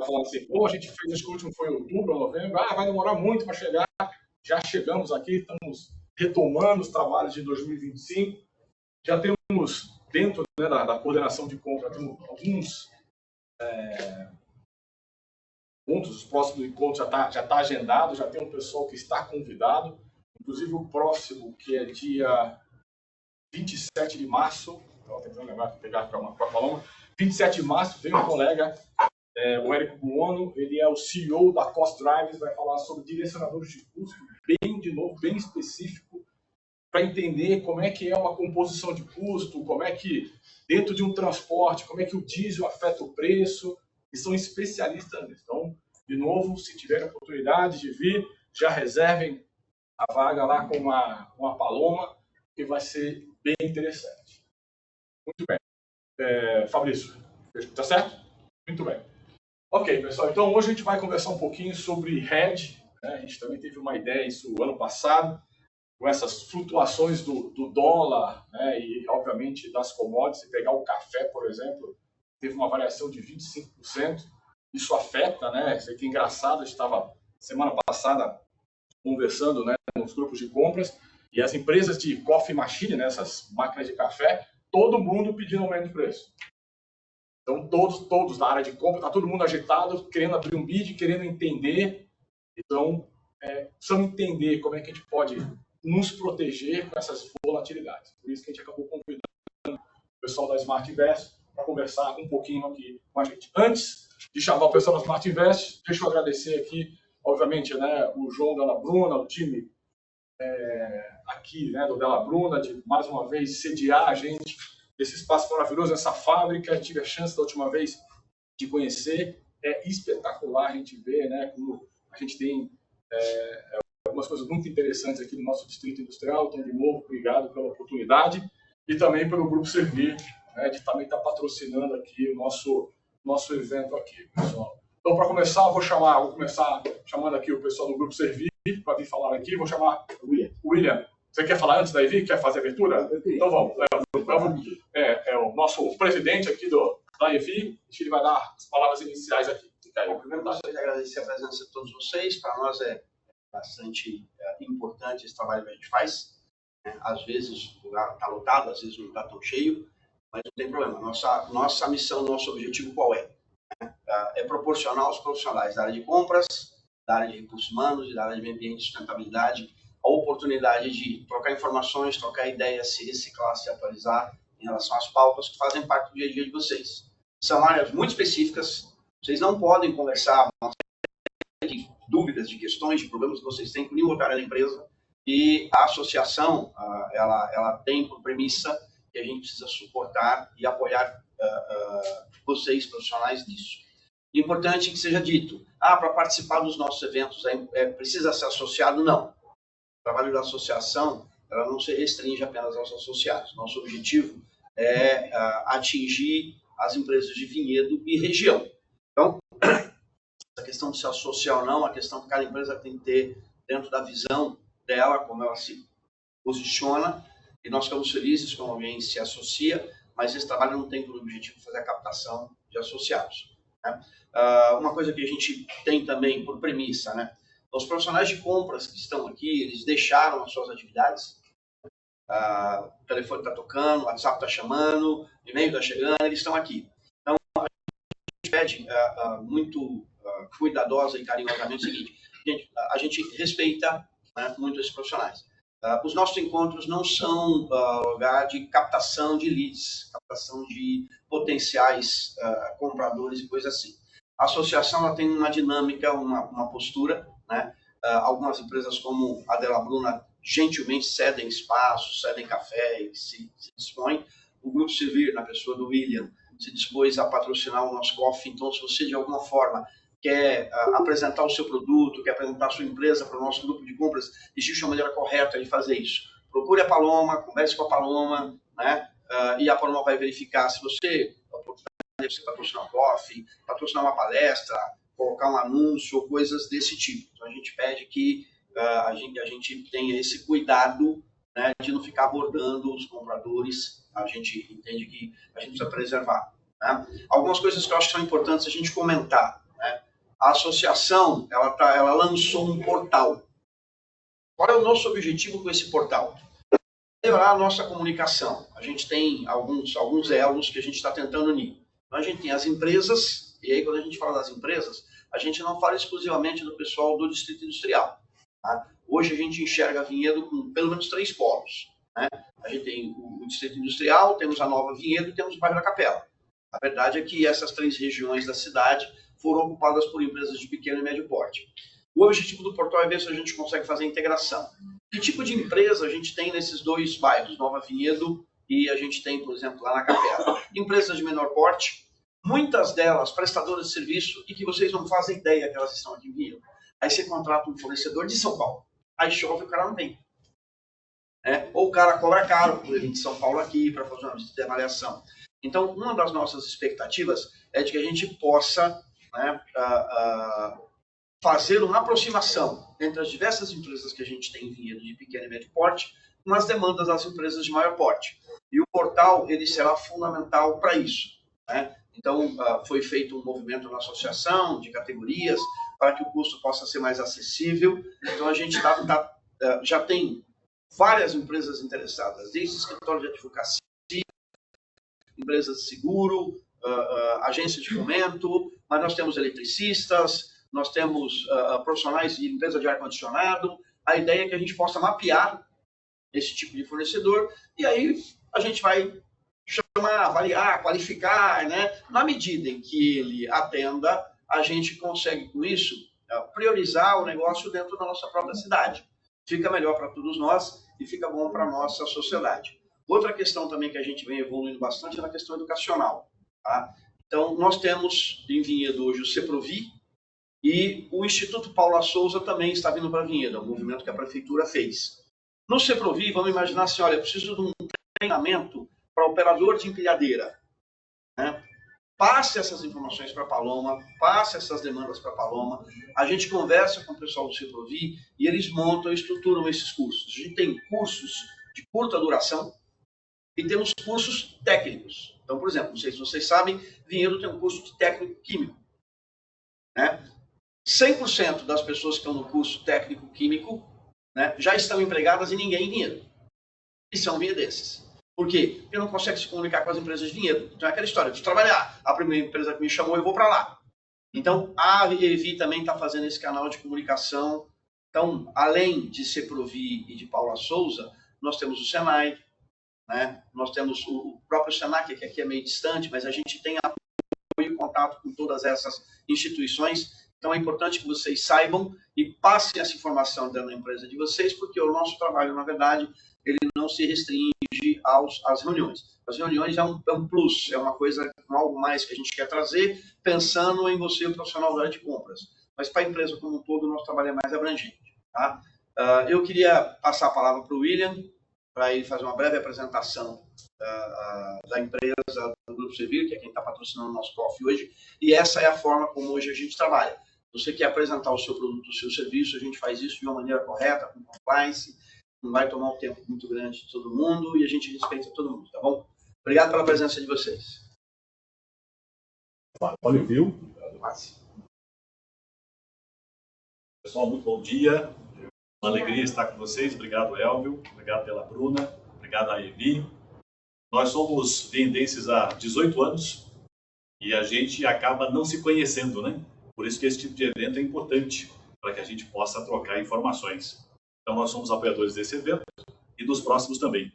falando assim, pô, a gente fez, acho que o último foi em outubro, novembro, vai demorar muito para chegar. Já chegamos aqui, estamos retomando os trabalhos de 2025. Já temos, dentro, né, da coordenação de compra, temos alguns pontos, os próximos encontros já tá agendado, já tem um pessoal que está convidado, inclusive o próximo, que é dia 27 de março, estava tentando lembrar, pegar para a Paloma, 27 de março, vem um colega, o Érico Buono, ele é o CEO da Cost Drives, vai falar sobre direcionadores de custo, bem específico, para entender como é que é uma composição de custo, como é que, dentro de um transporte, como é que o diesel afeta o preço, e são especialistas nisso. Então, de novo, se tiverem a oportunidade de vir, já reservem a vaga lá com uma Paloma, que vai ser bem interessante. Muito bem. Fabrício, tá certo? Muito bem. Ok, pessoal, então hoje a gente vai conversar um pouquinho sobre hedge, né? A gente também teve uma ideia isso ano passado, com essas flutuações do dólar, né? E obviamente das commodities. Se pegar o café, por exemplo, teve uma variação de 25%, isso afeta, né? Isso aqui é engraçado, a gente estava semana passada conversando, né, nos grupos de compras, e as empresas de coffee machine, né, essas máquinas de café, todo mundo pedindo aumento de preço. Então, todos da área de compra, está todo mundo agitado, querendo abrir um bid, querendo entender. Então, precisamos entender como é que a gente pode nos proteger com essas volatilidades. Por isso que a gente acabou convidando o pessoal da Smart Invest para conversar um pouquinho aqui com a gente. Antes de chamar o pessoal da Smart Invest, deixa eu agradecer aqui, obviamente, né, o João Della Bruna, o time aqui, né, do Della Bruna, de mais uma vez sediar a gente, esse espaço maravilhoso, essa fábrica. Eu tive a chance da última vez de conhecer, é espetacular a gente ver, né, como a gente tem algumas coisas muito interessantes aqui no nosso distrito industrial. Então, de novo, obrigado pela oportunidade e também pelo Grupo Servir, né, de também estar patrocinando aqui o nosso evento aqui, pessoal. Então, para começar, vou começar chamando aqui o pessoal do Grupo Servir para vir falar aqui. Vou chamar o William. Você quer falar antes da Ivy? Quer fazer a abertura? Então vamos. É o nosso presidente aqui da Ivy. Ele vai dar as palavras iniciais aqui. Bom, primeiro, gostaria de agradecer a presença de todos vocês. Para nós é bastante importante esse trabalho que a gente faz. Às vezes o lugar está lotado, às vezes não está tão cheio, mas não tem problema. Nossa missão, nosso objetivo qual é? É proporcionar aos profissionais da área de compras, da área de recursos humanos e da área de meio ambiente e sustentabilidade a oportunidade de trocar informações, trocar ideias, se reciclar, se atualizar em relação às pautas que fazem parte do dia a dia de vocês. São áreas muito específicas, vocês não podem conversar uma série de dúvidas, de questões, de problemas que vocês têm com nenhuma outra área da empresa, e a associação, ela tem por premissa que a gente precisa suportar e apoiar vocês, profissionais, nisso. Importante que seja dito, para participar dos nossos eventos precisa ser associado? Não. O trabalho da associação, ela não se restringe apenas aos associados. Nosso objetivo é atingir as empresas de vinhedo e região. Então, a questão de se associar ou não, a questão que cada empresa tem que ter dentro da visão dela, como ela se posiciona, e nós ficamos felizes quando alguém se associa, mas esse trabalho não tem por objetivo fazer a captação de associados, né? Uma coisa que a gente tem também por premissa, né? Os profissionais de compras que estão aqui, eles deixaram as suas atividades, o telefone está tocando, o WhatsApp está chamando, o e-mail está chegando, eles estão aqui. Então, a gente pede muito cuidadosa e carinhosamente o seguinte: a gente respeita, né, muito esses profissionais. Os nossos encontros não são lugar de captação de leads, captação de potenciais compradores e coisas assim. A associação ela tem uma dinâmica, uma postura, né? Algumas empresas como a Della Bruna gentilmente cedem espaço, cedem café e se dispõem. O Grupo Servir, na pessoa do William, se dispôs a patrocinar o nosso coffee. Então, se você de alguma forma quer apresentar o seu produto, quer apresentar a sua empresa para o nosso grupo de compras, existe uma maneira correta de fazer isso. Procure a Paloma, converse com a Paloma, né? E a Paloma vai verificar se você patrocinar um coffee, patrocinar uma palestra, colocar um anúncio ou coisas desse tipo. Então, a gente pede que a gente tenha esse cuidado, né, de não ficar abordando os compradores. A gente entende que a gente precisa preservar, né? Algumas coisas que eu acho que são importantes a gente comentar, né? a associação ela lançou um portal. Qual é o nosso objetivo com esse portal? Melhorar a nossa comunicação. A gente tem alguns elos que a gente está tentando unir. Então, a gente tem as empresas, e aí quando a gente fala das empresas, a gente não fala exclusivamente do pessoal do Distrito Industrial. Tá? Hoje a gente enxerga Vinhedo com pelo menos 3 polos. Né? A gente tem o Distrito Industrial, temos a Nova Vinhedo e temos o bairro da Capela. A verdade é que essas 3 regiões da cidade foram ocupadas por empresas de pequeno e médio porte. O objetivo do portal é ver se a gente consegue fazer a integração. Que tipo de empresa a gente tem nesses 2 bairros, Nova Vinhedo e a gente tem, por exemplo, lá na Capela? Empresas de menor porte, muitas delas prestadoras de serviço e que vocês não fazem ideia que elas estão aqui em Vinhedo. Aí você contrata um fornecedor de São Paulo, aí chove e o cara não vem. Ou o cara cobra caro por ele de São Paulo aqui para fazer uma visita de avaliação. Então, uma das nossas expectativas é de que a gente possa fazer uma aproximação entre as diversas empresas que a gente tem em Vinhedo de pequeno e médio porte com as demandas das empresas de maior porte. E o portal ele será fundamental para isso. Então, foi feito um movimento na associação de categorias para que o custo possa ser mais acessível. Então, a gente já tem várias empresas interessadas, desde escritório de advocacia, empresas de seguro, agências de fomento, mas nós temos eletricistas, nós temos profissionais de limpeza de ar-condicionado. A ideia é que a gente possa mapear esse tipo de fornecedor e aí a gente vai chamar, avaliar, qualificar, né? Na medida em que ele atenda, a gente consegue, com isso, priorizar o negócio dentro da nossa própria cidade. Fica melhor para todos nós e fica bom para a nossa sociedade. Outra questão também que a gente vem evoluindo bastante é na questão educacional. Tá? Então, nós temos em Vinhedo hoje o CEPROVI e o Instituto Paula Souza também está vindo para Vinhedo, é um movimento que a prefeitura fez. No CEPROVI, vamos imaginar assim, olha, eu preciso de um treinamento para operador de empilhadeira. Né? Passe essas informações para a Paloma, passe essas demandas para a Paloma, a gente conversa com o pessoal do CEPROVI e eles montam e estruturam esses cursos. A gente tem cursos de curta duração e temos cursos técnicos. Então, por exemplo, não sei se vocês sabem, Vinhedo tem um curso de técnico químico. Né? 100% das pessoas que estão no curso técnico químico, né, já estão empregadas e ninguém em Vinhedo. E são vinhedenses. Por quê? Porque não consegue se comunicar com as empresas de Vinhedo. Então é aquela história de trabalhar. A primeira empresa que me chamou, eu vou para lá. Então a EVI também está fazendo esse canal de comunicação. Então, além de CEPROVI e de Paula Souza, nós temos o Senai, né? Nós temos o próprio Senac, que aqui é meio distante, mas a gente tem apoio e contato com todas essas instituições. Então é importante que vocês saibam e passem essa informação dentro da empresa de vocês, porque o nosso trabalho, na verdade, ele não se restringe às reuniões. As reuniões é um plus, é uma coisa, algo mais que a gente quer trazer, pensando em você, o profissional da área de compras. Mas para a empresa como um todo, o nosso trabalho é mais abrangente. Tá? Eu queria passar a palavra para o William, para ele fazer uma breve apresentação da empresa, do Grupo Servir, que é quem está patrocinando o nosso coffee hoje, e essa é a forma como hoje a gente trabalha. Você quer apresentar o seu produto, o seu serviço, a gente faz isso de uma maneira correta, com compliance, não vai tomar um tempo muito grande de todo mundo e a gente respeita todo mundo, tá bom? Obrigado pela presença de vocês. Valeu, viu? Pessoal, muito bom dia. Uma alegria estar com vocês. Obrigado, Elvio. Obrigado pela Bruna. Obrigado a Evi. Nós somos vinhedenses há 18 anos e a gente acaba não se conhecendo, né? Por isso que esse tipo de evento é importante, para que a gente possa trocar informações. Então, nós somos apoiadores desse evento e dos próximos também.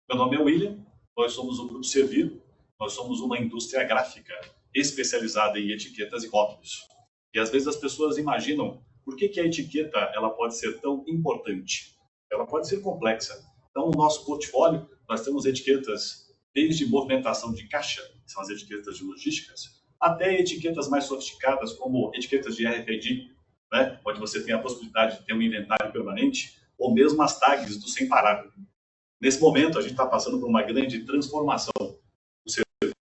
Meu nome é William, nós somos o Grupo Servir, nós somos uma indústria gráfica especializada em etiquetas e rótulos. E às vezes as pessoas imaginam por que a etiqueta ela pode ser tão importante. Ela pode ser complexa. Então, no nosso portfólio, nós temos etiquetas desde movimentação de caixa, que são as etiquetas de logísticas, até etiquetas mais sofisticadas, como etiquetas de RFID, né? Onde você tem a possibilidade de ter um inventário permanente, ou mesmo as tags do sem parar. Nesse momento, a gente está passando por uma grande transformação. O serviço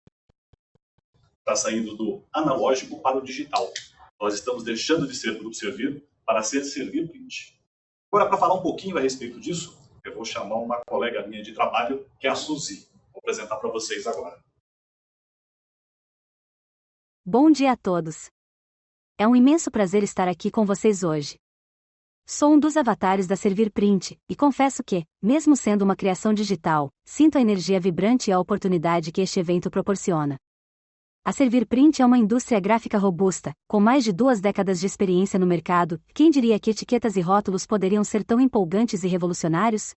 está saindo do analógico para o digital. Nós estamos deixando de ser Grupo Servir para ser Servir Print. Agora, para falar um pouquinho a respeito disso, eu vou chamar uma colega minha de trabalho, que é a Suzy. Vou apresentar para vocês agora. Bom dia a todos. é um imenso prazer estar aqui com vocês hoje. Sou um dos avatares da Servir Print, e confesso que, mesmo sendo uma criação digital, sinto a energia vibrante e a oportunidade que este evento proporciona. A Servir Print é uma indústria gráfica robusta, com mais de 2 décadas de experiência no mercado. Quem diria que etiquetas e rótulos poderiam ser tão empolgantes e revolucionários?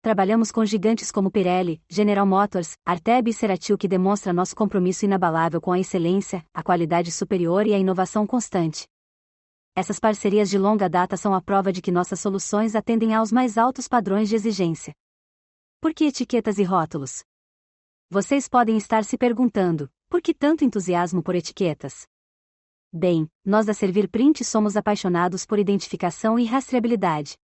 Trabalhamos com gigantes como Pirelli, General Motors, Arteb e Ceratil, que demonstra nosso compromisso inabalável com a excelência, a qualidade superior e a inovação constante. Essas parcerias de longa data são a prova de que nossas soluções atendem aos mais altos padrões de exigência. Por que etiquetas e rótulos? Vocês podem estar se perguntando, por que tanto entusiasmo por etiquetas? Bem, nós da Servir Print somos apaixonados por identificação e rastreabilidade.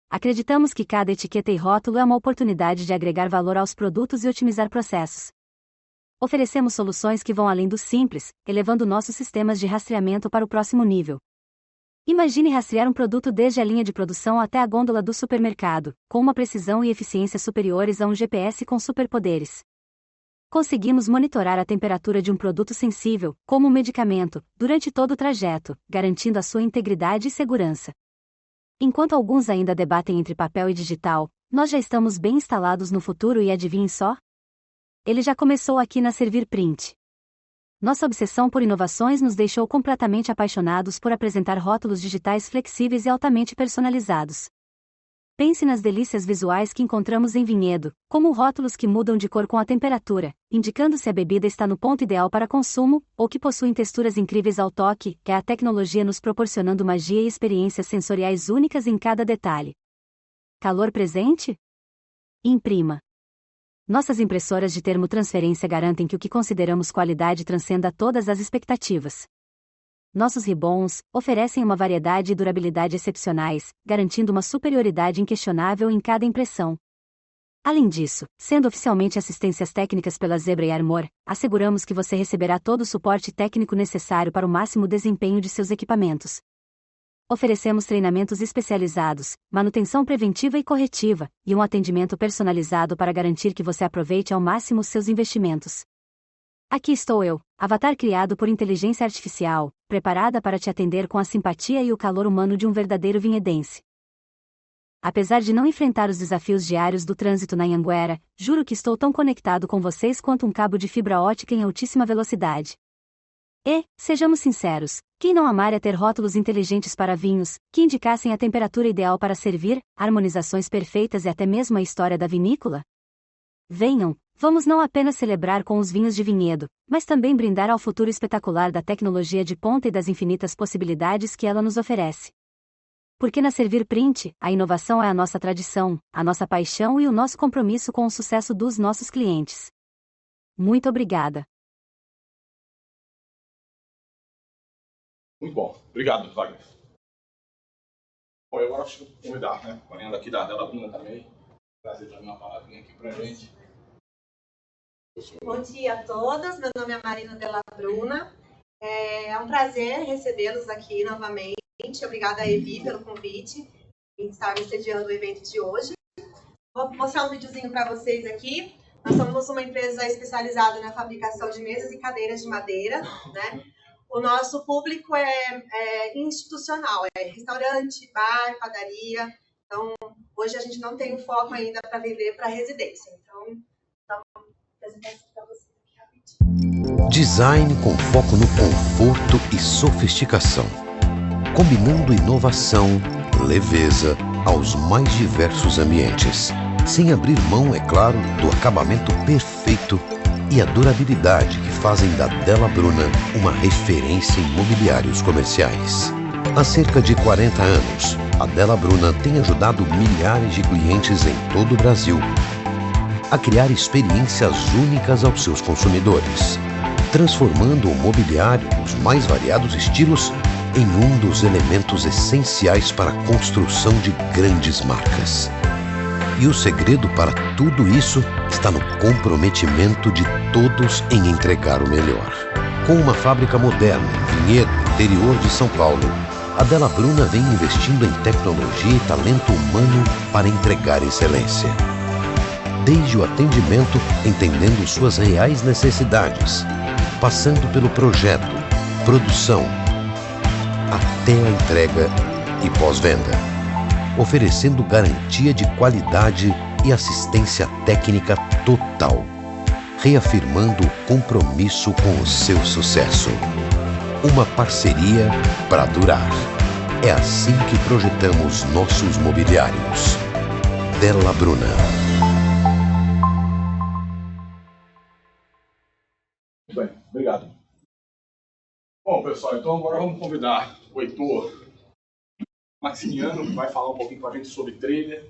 Acreditamos que cada etiqueta e rótulo é uma oportunidade de agregar valor aos produtos e otimizar processos. Oferecemos soluções que vão além do simples, elevando nossos sistemas de rastreamento para o próximo nível. Imagine rastrear um produto desde a linha de produção até a gôndola do supermercado, com uma precisão e eficiência superiores a um GPS com superpoderes. Conseguimos monitorar a temperatura de um produto sensível, como um medicamento, durante todo o trajeto, garantindo a sua integridade e segurança. Enquanto alguns ainda debatem entre papel e digital, nós já estamos bem instalados no futuro e adivinhem só? Ele já começou aqui na Servir Print. Nossa obsessão por inovações nos deixou completamente apaixonados por apresentar rótulos digitais flexíveis e altamente personalizados. Pense nas delícias visuais que encontramos em Vinhedo, como rótulos que mudam de cor com a temperatura, indicando se a bebida está no ponto ideal para consumo, ou que possuem texturas incríveis ao toque. É a tecnologia nos proporcionando magia e experiências sensoriais únicas em cada detalhe. Calor presente? Imprima. Nossas impressoras de termotransferência garantem que o que consideramos qualidade transcenda todas as expectativas. Nossos ribbons oferecem uma variedade e durabilidade excepcionais, garantindo uma superioridade inquestionável em cada impressão. Além disso, sendo oficialmente assistências técnicas pela Zebra e Armor, asseguramos que você receberá todo o suporte técnico necessário para o máximo desempenho de seus equipamentos. Oferecemos treinamentos especializados, manutenção preventiva e corretiva, e um atendimento personalizado para garantir que você aproveite ao máximo os seus investimentos. Aqui estou eu, avatar criado por inteligência artificial, preparada para te atender com a simpatia e o calor humano de um verdadeiro vinhedense. Apesar de não enfrentar os desafios diários do trânsito na Anhanguera, juro que estou tão conectado com vocês quanto um cabo de fibra ótica em altíssima velocidade. E, sejamos sinceros, quem não amaria ter rótulos inteligentes para vinhos, que indicassem a temperatura ideal para servir, harmonizações perfeitas e até mesmo a história da vinícola? Venham, vamos não apenas celebrar com os vinhos de Vinhedo, mas também brindar ao futuro espetacular da tecnologia de ponta e das infinitas possibilidades que ela nos oferece. Porque na Servir Print, a inovação é a nossa tradição, a nossa paixão e o nosso compromisso com o sucesso dos nossos clientes. Muito obrigada. Muito bom. Obrigado, Wagner. Bom, eu agora acho que vou convidar, né? Mariana aqui da Dela Bruna também. Trazer também uma palavrinha aqui pra gente. Bom dia a todas, meu nome é Marina Della Bruna. É um prazer recebê-los aqui novamente. Obrigada a Evi pelo convite em estar me sediando o evento de hoje. Vou mostrar um videozinho para vocês aqui. Nós somos uma empresa especializada na fabricação de mesas e cadeiras de madeira, né? O nosso público é institucional, é restaurante, bar, padaria. Então, hoje a gente não tem o foco ainda para vender para residência. Então, vou apresentar isso para vocês aqui rapidinho. Design com foco no conforto e sofisticação, combinando inovação, leveza aos mais diversos ambientes, sem abrir mão, é claro, do acabamento perfeito e a durabilidade que fazem da Della Bruna uma referência em mobiliários comerciais. Há cerca de 40 anos, a Della Bruna tem ajudado milhares de clientes em todo o Brasil a criar experiências únicas aos seus consumidores, transformando o mobiliário dos mais variados estilos em um dos elementos essenciais para a construção de grandes marcas. E o segredo para tudo isso está no comprometimento de todos em entregar o melhor. Com uma fábrica moderna em Vinhedo, interior de São Paulo, a Della Bruna vem investindo em tecnologia e talento humano para entregar excelência. Desde o atendimento, entendendo suas reais necessidades, passando pelo projeto, produção, até a entrega e pós-venda, oferecendo garantia de qualidade e assistência técnica total, reafirmando o compromisso com o seu sucesso. Uma parceria para durar. É assim que projetamos nossos mobiliários. Della Bruna. Muito bem, obrigado. Bom, pessoal, então agora vamos convidar o Heitor Maximiano, que vai falar um pouquinho com a gente sobre trader.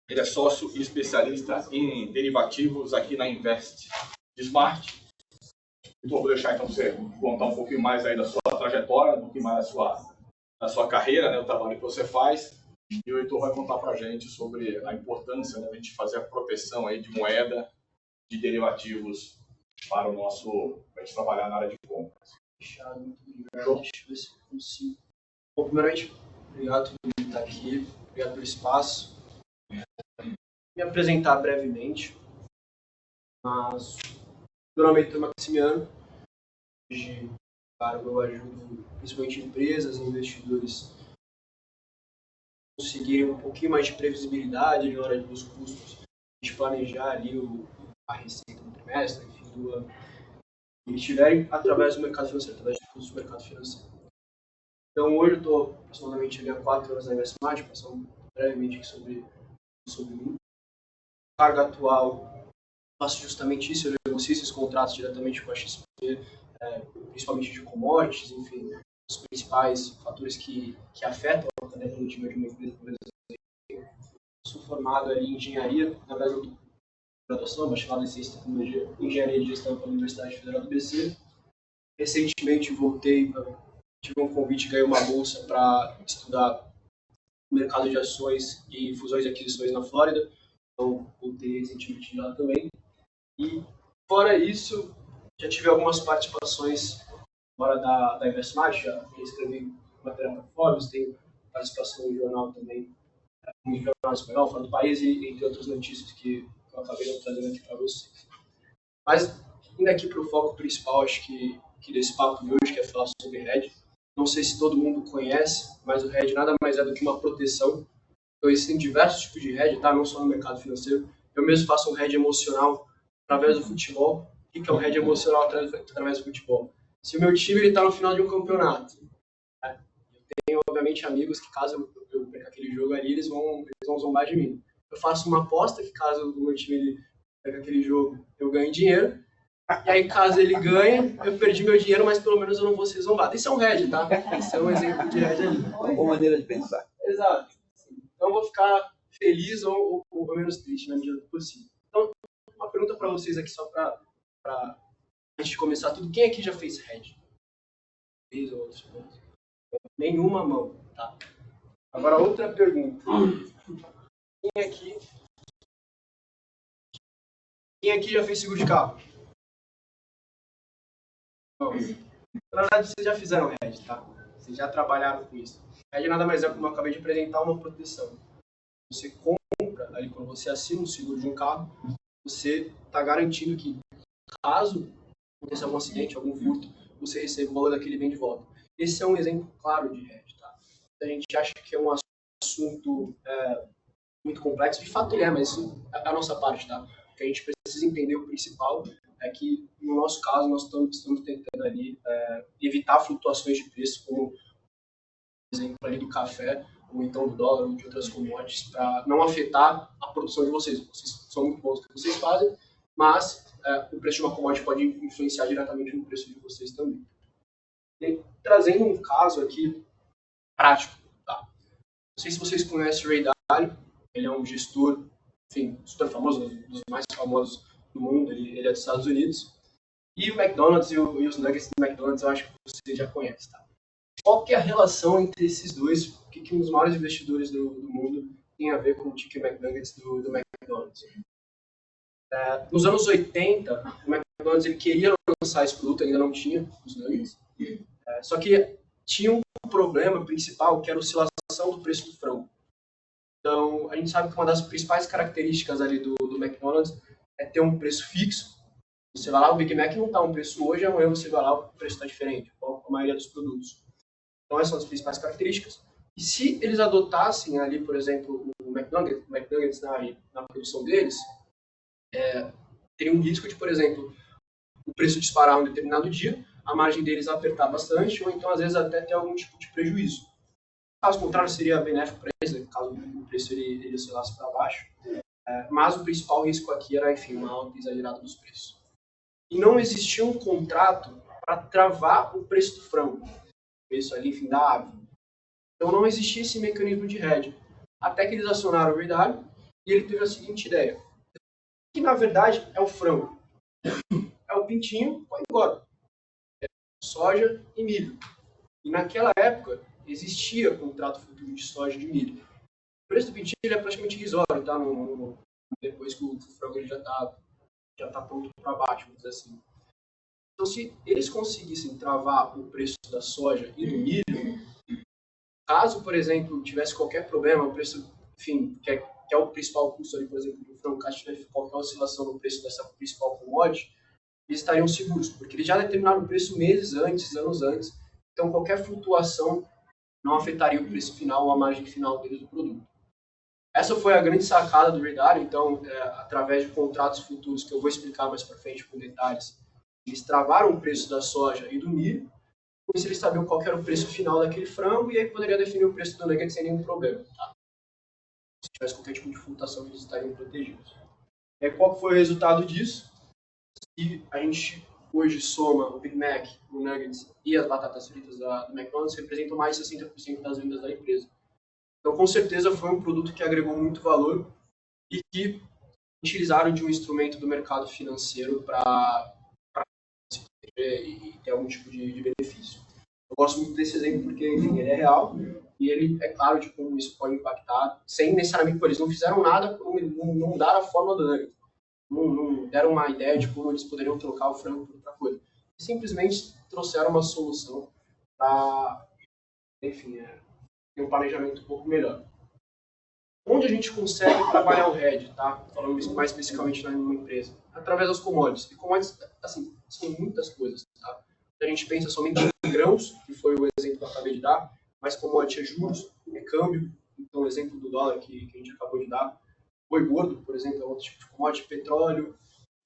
Ele é sócio e especialista em derivativos aqui na Invest Smart. Heitor, vou deixar então você contar um pouquinho mais aí da sua trajetória, um pouquinho mais da sua carreira, né, o trabalho que você faz. E o Heitor vai contar para a gente sobre a importância, né, de a gente fazer a proteção aí de moeda, de derivativos para a gente trabalhar na área de compras. Fechado, muito obrigado. Deixa eu ver se eu consigo. Bom, primeiramente, obrigado por estar aqui, obrigado pelo espaço. Me apresentar brevemente, mas meu nome é Heitor Maximiano. Hoje, claro, eu ajudo principalmente empresas e investidores a conseguirem um pouquinho mais de previsibilidade na hora dos custos, de planejar ali a receita do trimestre, enfim, do ano. E estiverem através do mercado financeiro, através de custos do mercado financeiro. Então, hoje eu estou aproximadamente há 4 anos na Investmart, passando brevemente aqui sobre mim. Carga atual, faço justamente isso, eu negocio esses contratos diretamente com a XP, principalmente de commodities, enfim, os principais fatores que afetam a cadeia produtiva de uma empresa, por exemplo. Sou formado ali em engenharia, na verdade eu estou graduação, bacharelado em ciência e tecnologia, engenharia de gestão pela Universidade Federal do BC. Recentemente voltei, tive um convite, ganhei uma bolsa para estudar o mercado de ações e fusões e aquisições na Flórida. Então voltei recentemente lá também. E fora isso, já tive algumas participações fora da Investmart, já escrevi matéria para Forbes, tenho participação em jornal também, em jornal espanhol, fora do país, e entre outras notícias que eu acabei não trazendo aqui para vocês. Mas, indo aqui para o foco principal, acho que desse papo de hoje, que é falar sobre hedge. Não sei se todo mundo conhece, mas o hedge nada mais é do que uma proteção. Então, existem diversos tipos de hedge, tá? Não só no mercado financeiro. Eu mesmo faço um hedge emocional através do futebol. O que é um hedge emocional através do futebol? Se o meu time está no final de um campeonato, né? Eu tenho, obviamente, amigos que, caso eu perca aquele jogo ali, eles vão zombar de mim. Eu faço uma aposta que, caso o meu time perca aquele jogo, eu ganho dinheiro. E aí, caso ele ganhe, eu perdi meu dinheiro, mas pelo menos eu não vou ser zombado. Isso é um hedge, tá? Isso é um exemplo de hedge ali. Uma boa maneira de pensar. Exato. Então, eu vou ficar feliz ou menos triste na medida do possível. Então, uma pergunta para vocês aqui, só para antes de começar tudo. Quem aqui já fez hedge? 3 ou outros? Nenhuma mão, tá? Agora, outra pergunta. Quem aqui já fez seguro de carro? Não. Na verdade, vocês já fizeram hedge, tá? Vocês já trabalharam com isso. Hedge nada mais é, como eu acabei de apresentar, uma proteção. Você compra, ali quando você assina um seguro de um carro, você está garantindo que, caso aconteça algum acidente, algum furto, você receba o valor daquele bem de volta. Esse é um exemplo claro de hedge, tá? A gente acha que é um assunto muito complexo, de fato ele é, mas isso é a nossa parte, tá? O que a gente precisa entender, o principal, é que, no nosso caso, nós estamos tentando ali evitar flutuações de preço, como, por exemplo, ali do café, ou então do dólar, ou de outras commodities, para não afetar a produção de vocês. Vocês são muito bons no que vocês fazem, mas o preço de uma commodity pode influenciar diretamente no preço de vocês também. E, trazendo um caso aqui prático, tá? Não sei se vocês conhecem o Ray Dalio, ele é um gestor, enfim, super famoso, um dos mais famosos do mundo, ele é dos Estados Unidos. E o McDonald's e os nuggets do McDonald's eu acho que você já conhece, tá? Qual que é a relação entre esses dois? O que um dos maiores investidores do mundo tem a ver com o Chicken McNuggets do McDonald's? Nos anos 80, o McDonald's ele queria lançar esse produto, ainda não tinha os nuggets. Só que tinha um problema principal, que era a oscilação do preço do frango. Então, a gente sabe que uma das principais características ali do McDonald's é ter um preço fixo. Você vai lá, o Big Mac não está um preço hoje, amanhã você vai lá, o preço está diferente, como a maioria dos produtos. Então, essas são as principais características. E se eles adotassem ali, por exemplo, o McNuggets na produção deles, teria um risco de, por exemplo, o preço disparar um determinado dia, a margem deles apertar bastante, ou então, às vezes, até ter algum tipo de prejuízo. Caso contrário, seria benéfico para eles, né? Caso o preço ele oscilasse para baixo. Mas o principal risco aqui era, enfim, uma alta exagerada dos preços. E não existia um contrato para travar o preço do frango, o preço ali, enfim, da ave. Então não existia esse mecanismo de hedge. Até que eles acionaram o Ray Dalio e ele teve a seguinte ideia, que na verdade é o frango. É o pintinho, põe embora. Soja e milho. E naquela época existia contrato futuro de soja e de milho. O preço do pintinho ele é praticamente irrisório, tá? Depois que o frango ele já tá pronto para abate, vamos dizer assim. Então, se eles conseguissem travar o preço da soja e do milho, caso, por exemplo, tivesse qualquer problema, o preço, enfim, que é o principal custo ali, por exemplo, do frango, caso tivesse qualquer oscilação no preço dessa principal commodity, eles estariam seguros, porque eles já determinaram o preço meses antes, anos antes, então qualquer flutuação não afetaria o preço final ou a margem final deles do produto. Essa foi a grande sacada do Ray Dalio, então, através de contratos futuros, que eu vou explicar mais para frente com detalhes, eles travaram o preço da soja e do milho, com isso eles sabiam qual era o preço final daquele frango, e aí poderia definir o preço do nugget sem nenhum problema. Tá? Se tivesse qualquer tipo de flutuação, eles estariam protegidos. E aí, qual foi o resultado disso? Se a gente hoje soma o Big Mac, o Nuggets e as batatas fritas do McDonald's, representam mais de 60% das vendas da empresa. Então, com certeza, foi um produto que agregou muito valor e que utilizaram de um instrumento do mercado financeiro para se proteger e ter algum tipo de benefício. Eu gosto muito desse exemplo porque, enfim, ele é real e ele é claro de como isso pode impactar, sem necessariamente, eles não fizeram nada, não mudaram a forma do nugget, não deram uma ideia de como eles poderiam trocar o frango por outra coisa. Simplesmente trouxeram uma solução para, enfim, ter um planejamento um pouco melhor. Onde a gente consegue trabalhar o hedge, tá? Falando mais especificamente numa empresa? Através das commodities. E commodities, assim, são muitas coisas, tá? A gente pensa somente em grãos, que foi o exemplo que eu acabei de dar, mas commodity é juros, é câmbio, então o exemplo do dólar que a gente acabou de dar. Boi gordo, por exemplo, é outro tipo de commodity, petróleo,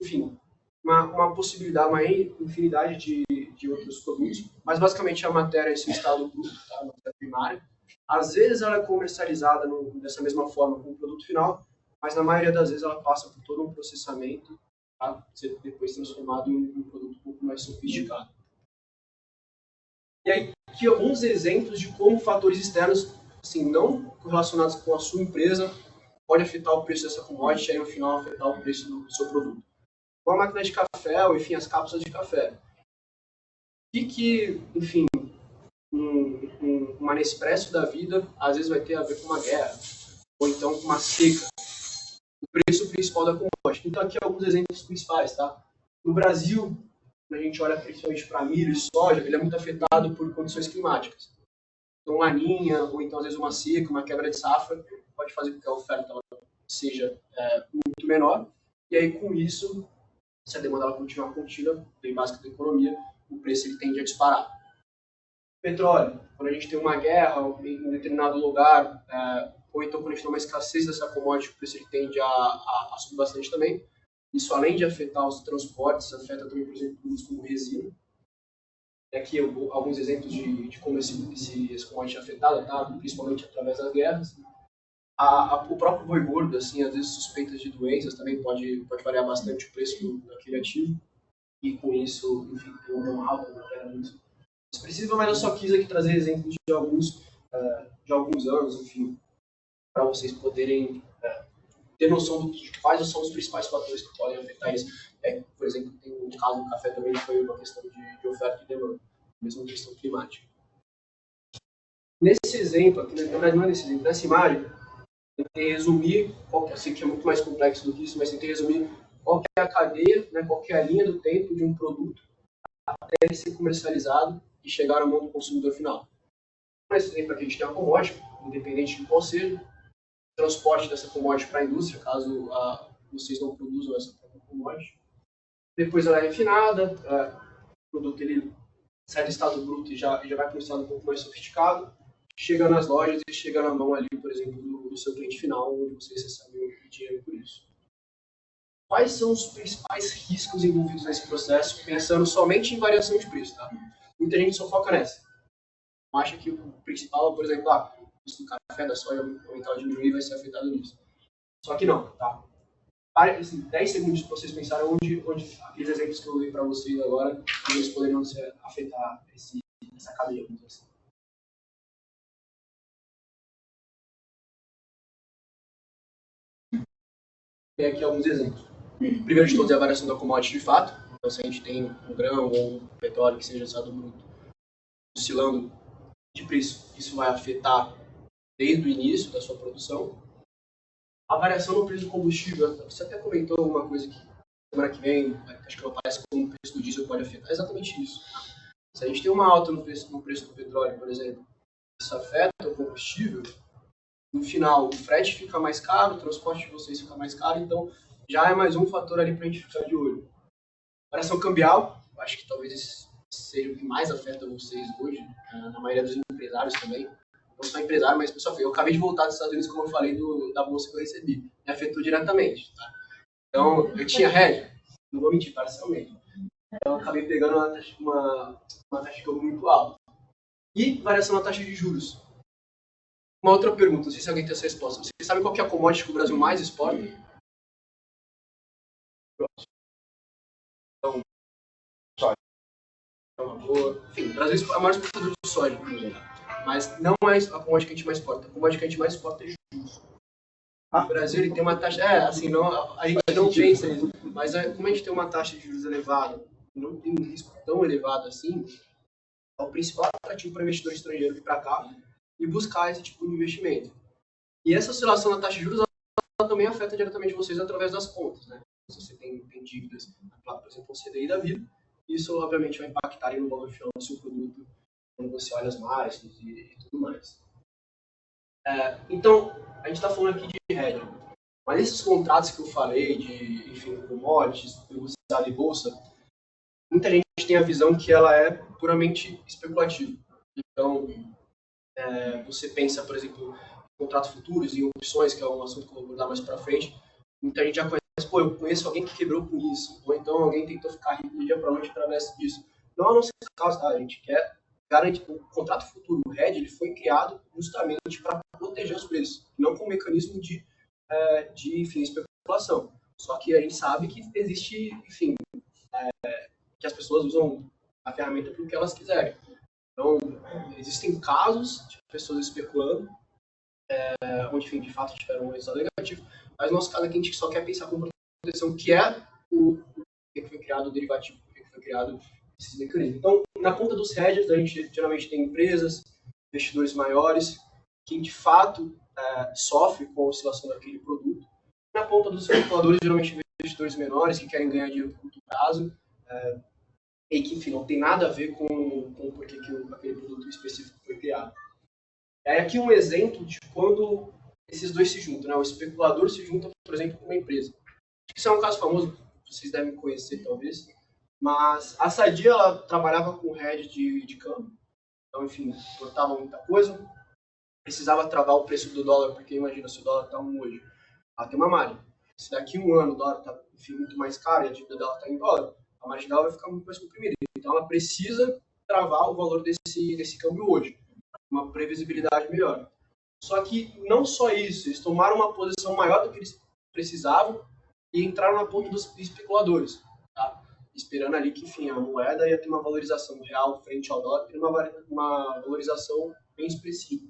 enfim, uma possibilidade, uma infinidade de outros produtos, mas basicamente a matéria é esse estado bruto, tá? A matéria primária. Às vezes ela é comercializada dessa mesma forma com o produto final, mas na maioria das vezes ela passa por todo um processamento para ser depois transformado em um produto um pouco mais sofisticado. E aí, aqui alguns exemplos de como fatores externos, assim, não correlacionados com a sua empresa, pode afetar o preço dessa commodity e aí no final afetar o preço do seu produto. Com a máquina de café, ou enfim, as cápsulas de café. Enfim, uma Nespresso da vida, às vezes vai ter a ver com uma guerra, ou então com uma seca. O preço principal da commodity. Então aqui alguns exemplos principais, tá? No Brasil, quando a gente olha principalmente para milho e soja, ele é muito afetado por condições climáticas. Então laninha, ou então às vezes uma seca, uma quebra de safra, pode fazer com que a oferta seja muito menor, e aí com isso, se a demanda ela continuar contida, bem básica da economia, o preço ele tende a disparar. Petróleo, quando a gente tem uma guerra em um determinado lugar, ou então quando a gente tem uma escassez dessa commodity, o preço ele tende a subir bastante também. Isso, além de afetar os transportes, afeta também, por exemplo, produtos como resina. Aqui alguns exemplos de como esse commodity é afetado, tá? Principalmente através das guerras. O próprio boi gordo, assim, às vezes suspeitas de doenças, também pode variar bastante o preço daquele ativo. E com isso, enfim, tem um alto na queda disso. Específico, mas eu só quis aqui trazer exemplos de alguns anos, enfim, para vocês poderem ter noção de quais são os principais fatores que podem afetar isso. Por exemplo, tem um caso do café também que foi uma questão de oferta e demanda, mesmo questão climática. Nesse exemplo, aqui, na verdade não é nesse exemplo, nessa imagem, eu tentei resumir, eu sei que é muito mais complexo do que isso, mas tentei resumir qual que é a cadeia, né, qual que é a linha do tempo de um produto até ele ser comercializado e chegar à mão do consumidor final. Nesse exemplo aqui a gente tem a commodity, independente de qual seja, o transporte dessa commodity para a indústria, caso vocês não produzam essa própria commodity. Depois ela é refinada, o produto ele sai do estado bruto e já vai para um estado um pouco mais sofisticado, chega nas lojas e chega na mão ali, por exemplo, do seu cliente final, onde você recebe o dinheiro por isso. Quais são os principais riscos envolvidos nesse processo, pensando somente em variação de preço, tá? Muita gente só foca nessa. Acha que o principal, por exemplo, o custo do café, da soja aumentar ou diminuir vai ser afetado nisso. Só que não, tá? Assim, 10 segundos para vocês pensarem onde aqueles exemplos que eu dei para vocês agora, eles poderiam afetar essa cadeia, vamos dizer assim. Tem aqui alguns exemplos. Primeiro de todos é a variação da commodity de fato. Então, se a gente tem um grão ou um petróleo que seja estado bruto oscilando de preço, isso vai afetar desde o início da sua produção. A variação no preço do combustível, você até comentou alguma coisa que semana que vem, acho que não aparece como o preço do diesel pode afetar. É exatamente isso. Se a gente tem uma alta no preço do petróleo, por exemplo, isso afeta o combustível, no final o frete fica mais caro, o transporte de vocês fica mais caro, então já é mais um fator ali para a gente ficar de olho. Variação cambial, acho que talvez esse seja o que mais afeta vocês hoje, na maioria dos empresários também. Não só empresário, mas pessoal, eu acabei de voltar dos Estados Unidos, como eu falei, da bolsa que eu recebi. Me afetou diretamente, tá? Então, eu tinha hedge, não vou mentir, parcialmente. Então, eu acabei pegando uma taxa de câmbio muito alta. E variação na taxa de juros. Uma outra pergunta, não sei se alguém tem essa resposta. Vocês sabem qual que é a commodity que o Brasil mais exporta? Então, soja. Enfim, o Brasil é o maior exportador de soja, por exemplo. Mas não é a commodity que a gente mais exporta. A commodity que a gente mais exporta é juros. O Brasil ele tem uma taxa... assim, não, a gente não pensa nisso. Mas como a gente tem uma taxa de juros elevada, não tem um risco tão elevado assim, é o principal atrativo para investidor estrangeiro vir para cá e buscar esse tipo de investimento. E essa oscilação na taxa de juros ela também afeta diretamente vocês através das contas, né? Se você tem dívidas, por exemplo, o CDI da vida, isso obviamente vai impactar no valor final do seu produto, quando você olha as margens e tudo mais. Então, a gente está falando aqui de hedging, mas esses contratos que eu falei, de, enfim, commodities, negociado em bolsa, muita gente tem a visão que ela é puramente especulativa. Então, você pensa, por exemplo, em contratos futuros e opções, que é um assunto que eu vou abordar mais para frente, muita gente já conhece, pô, eu conheço alguém que quebrou com isso, ou então alguém tentou ficar rico do dia para noite através disso. Não é o nosso caso, tá? A gente quer garantir o contrato futuro. O hedge ele foi criado justamente para proteger os preços, não com um mecanismo de enfim, especulação. Só que a gente sabe que existe, enfim, que as pessoas usam a ferramenta para o que elas quiserem. Então, existem casos de pessoas especulando, onde, enfim, de fato tiveram um resultado negativo, mas no nosso caso aqui a gente só quer pensar com proteção, que é o que foi criado o derivativo, o que foi criado esses mecanismos. Então, na ponta dos hedges, a gente geralmente tem empresas, investidores maiores, que de fato sofrem com a oscilação daquele produto. Na ponta dos especuladores, geralmente investidores menores, que querem ganhar dinheiro no curto prazo, e que, enfim, não tem nada a ver com o porquê que aquele produto específico foi criado. Aqui um exemplo de quando esses dois se juntam, né? O especulador se junta, por exemplo, com uma empresa. Acho que isso é um caso famoso, vocês devem conhecer, talvez. Mas a Sadia, ela trabalhava com hedge de câmbio. Então, enfim, importava muita coisa. Precisava travar o preço do dólar, porque imagina, se o dólar está 1 hoje, ela tem uma margem. Se daqui a 1 ano o dólar está, enfim, muito mais caro e a dívida dela está em dólar, a margem dela vai ficar muito mais comprimida. Então, ela precisa travar o valor desse câmbio hoje. Uma previsibilidade melhor. Só que não só isso, eles tomaram uma posição maior do que eles precisavam e entraram na ponta dos especuladores, tá? Esperando ali que, enfim, a moeda ia ter uma valorização real frente ao dólar, ter uma valorização bem expressiva.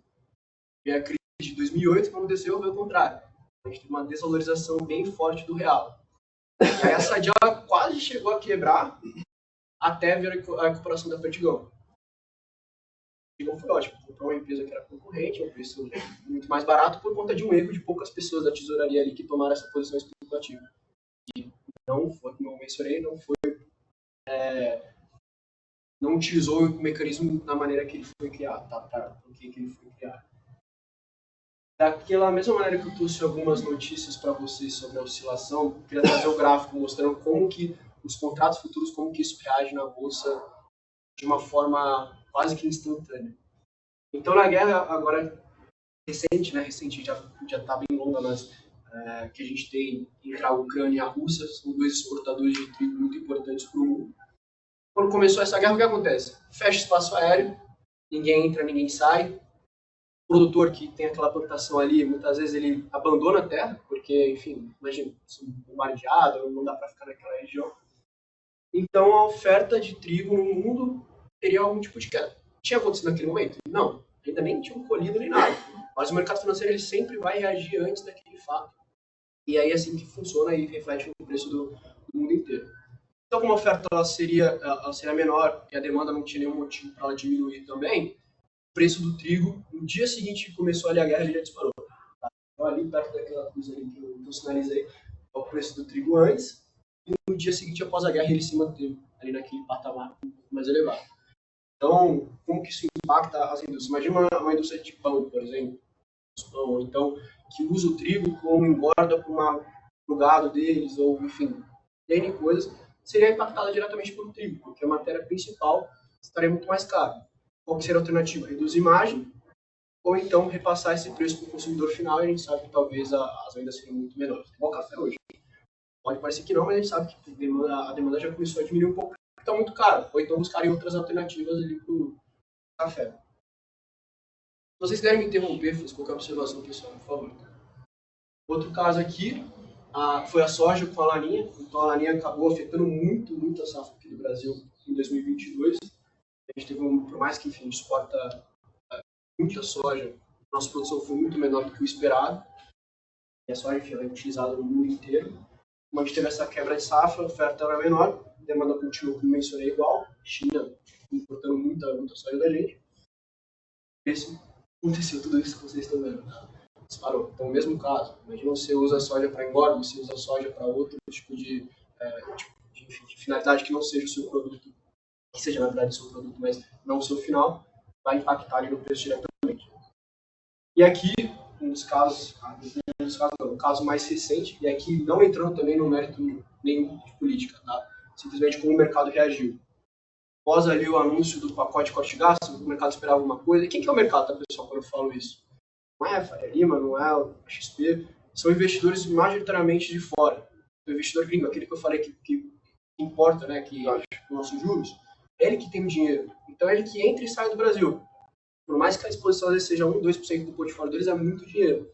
E a crise de 2008, quando desceu, foi o contrário. A gente teve uma desvalorização bem forte do real. E aí a Sadia quase chegou a quebrar até ver a recuperação da Perdigão. Não foi ótimo, comprou uma empresa que era concorrente, um preço muito mais barato por conta de um erro de poucas pessoas da tesouraria ali que tomaram essa posição especulativa. E não foi, como eu mencionei, não utilizou o mecanismo da maneira que ele foi criado, tá? Por que ele foi criado. Daquela mesma maneira que eu trouxe algumas notícias para vocês sobre a oscilação, eu queria trazer o gráfico mostrando como que os contratos futuros, como que isso reage na bolsa de uma forma quase que instantânea. Então, na guerra, agora, recente, já está bem longa, mas que a gente tem entre a Ucrânia e a Rússia, são dois exportadores de trigo muito importantes para o mundo. Quando começou essa guerra, o que acontece? Fecha espaço aéreo, ninguém entra, ninguém sai. O produtor que tem aquela plantação ali, muitas vezes ele abandona a terra, porque, enfim, imagina, bombardeado, não dá para ficar naquela região. Então, a oferta de trigo no mundo teria algum tipo de queda. Tinha acontecido naquele momento? Não, ainda nem tinham colhido nem nada. Mas o mercado financeiro ele sempre vai reagir antes daquele fato. E aí, assim que funciona, e reflete no preço do mundo inteiro. Então, como a oferta ela seria menor e a demanda não tinha nenhum motivo para ela diminuir também, o preço do trigo, no dia seguinte que começou ali a guerra, ele já disparou. Tá? Então, ali perto daquela coisa ali que eu sinalizei, o preço do trigo antes, e no dia seguinte, após a guerra, ele se manteve ali naquele patamar mais elevado. Então, como que isso impacta as indústrias? Imagina uma indústria de pão, por exemplo, ou então que usa o trigo como engorda para o gado deles, ou enfim, N coisas, seria impactada diretamente pelo trigo, porque a matéria principal estaria muito mais cara. Qual que seria a alternativa? Reduzir margem, ou então repassar esse preço para o consumidor final, e a gente sabe que talvez as vendas seriam muito menores. Igual o café hoje. Pode parecer que não, mas a gente sabe que a demanda já começou a diminuir um pouco, porque está muito caro, ou então buscarem outras alternativas ali para o café. Se vocês quiserem me interromper, fiz qualquer observação, pessoal, por favor. Outro caso aqui foi a soja com a laninha. Então, a laninha acabou afetando muito a safra aqui do Brasil em 2022. A gente teve, por mais que, enfim, a gente exporta muita soja, a nossa produção foi muito menor do que o esperado. E a soja, enfim, ela é utilizada no mundo inteiro. Como a gente teve essa quebra de safra, a oferta era menor, a demanda continuou, como mencionei, igual. China importando muita soja da gente. Aconteceu tudo isso que vocês estão vendo. Disparou. Então, o mesmo caso. Imagina você usa soja para engorda, você usa soja para outro tipo de finalidade que não seja o seu produto, que seja, na verdade, o seu produto, mas não o seu final, vai impactar ali no preço diretamente. E aqui, um caso mais recente, e aqui não entrando também no mérito nenhum de política, tá? Simplesmente como o mercado reagiu. Após ali o anúncio do pacote corte-gasto, o mercado esperava alguma coisa. E quem que é o mercado, tá, pessoal, quando eu falo isso? Não é a Faria Lima, não é a XP, são investidores majoritariamente de fora. O investidor gringo, aquele que eu falei que importa, né, que os nossos juros, é ele que tem o dinheiro. Então é ele que entra e sai do Brasil. Por mais que a exposição às vezes seja 1, 2% do portfólio deles, é muito dinheiro.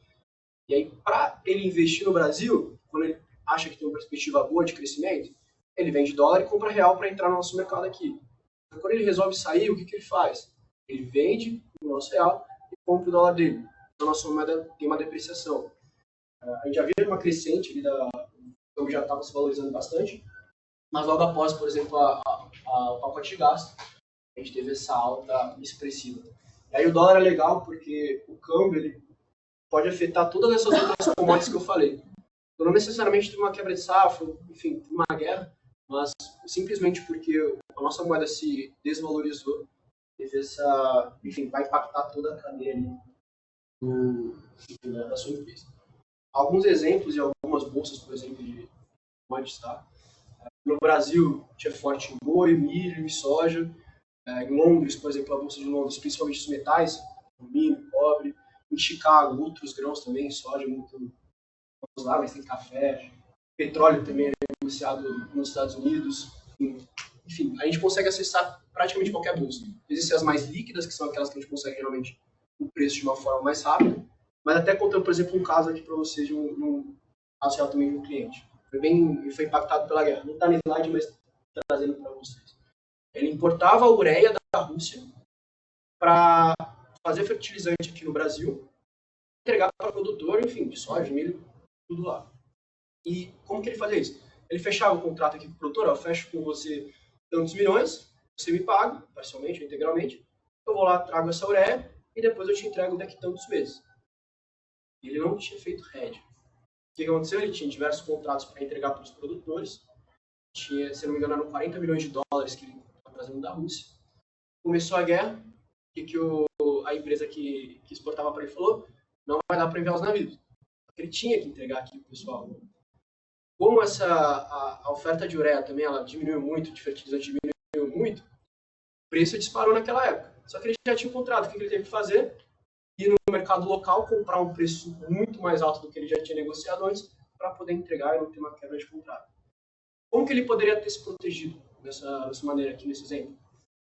E aí, para ele investir no Brasil, quando ele acha que tem uma perspectiva boa de crescimento, ele vende dólar e compra real para entrar no nosso mercado aqui. Então, quando ele resolve sair, o que ele faz? Ele vende o nosso real e compra o dólar dele. Então, a nossa moeda tem uma depreciação. A gente já viu uma crescente, então já estava se valorizando bastante, mas logo após, por exemplo, o pacote de gasto, a gente teve essa alta expressiva. E aí o dólar é legal porque o câmbio ele pode afetar todas essas outras commodities que eu falei. Então, não necessariamente tem uma quebra de safra, enfim, uma guerra, mas simplesmente porque a nossa moeda se desvalorizou, teve essa, enfim, vai impactar toda a cadeia ali da sua empresa. Alguns exemplos e algumas bolsas, por exemplo, de commodities, tá? No Brasil, tinha forte em boi, milho e soja. Em Londres, por exemplo, a bolsa de Londres, principalmente os metais, milho, cobre. Em Chicago, outros grãos também, soja, muito lá, mas tem café. Petróleo também é negociado nos Estados Unidos. Enfim, a gente consegue acessar praticamente qualquer bolsa. Existem as mais líquidas, que são aquelas que a gente consegue geralmente o preço de uma forma mais rápida. Mas até contando, por exemplo, um caso aqui para vocês de um caso real também de um cliente. Foi impactado pela guerra. Não está no slide, mas trazendo para vocês. Ele importava a ureia da Rússia para fazer fertilizante aqui no Brasil, entregar para o produtor, enfim, de soja, de milho, tudo lá. E como que ele fazia isso? Ele fechava o contrato aqui com o produtor, eu fecho com você tantos milhões, você me paga, parcialmente ou integralmente, eu vou lá, trago essa ureia e depois eu te entrego daqui a tantos meses. Ele não tinha feito hedge. O que aconteceu? Ele tinha diversos contratos para entregar para os produtores, tinha, se não me engano, eram 40 milhões de dólares que ele estava trazendo da Rússia. Começou a guerra, a empresa que exportava para ele falou, não vai dar para enviar os navios. Ele tinha que entregar aqui para o pessoal. Como a oferta de ureia também ela diminuiu muito, de fertilizante diminuiu muito, preço disparou naquela época. Só que ele já tinha um contrato. O que ele teve que fazer? Ir no mercado local, comprar um preço muito mais alto do que ele já tinha negociado antes, para poder entregar e não ter uma quebra de contrato. Como que ele poderia ter se protegido dessa maneira aqui, nesse exemplo?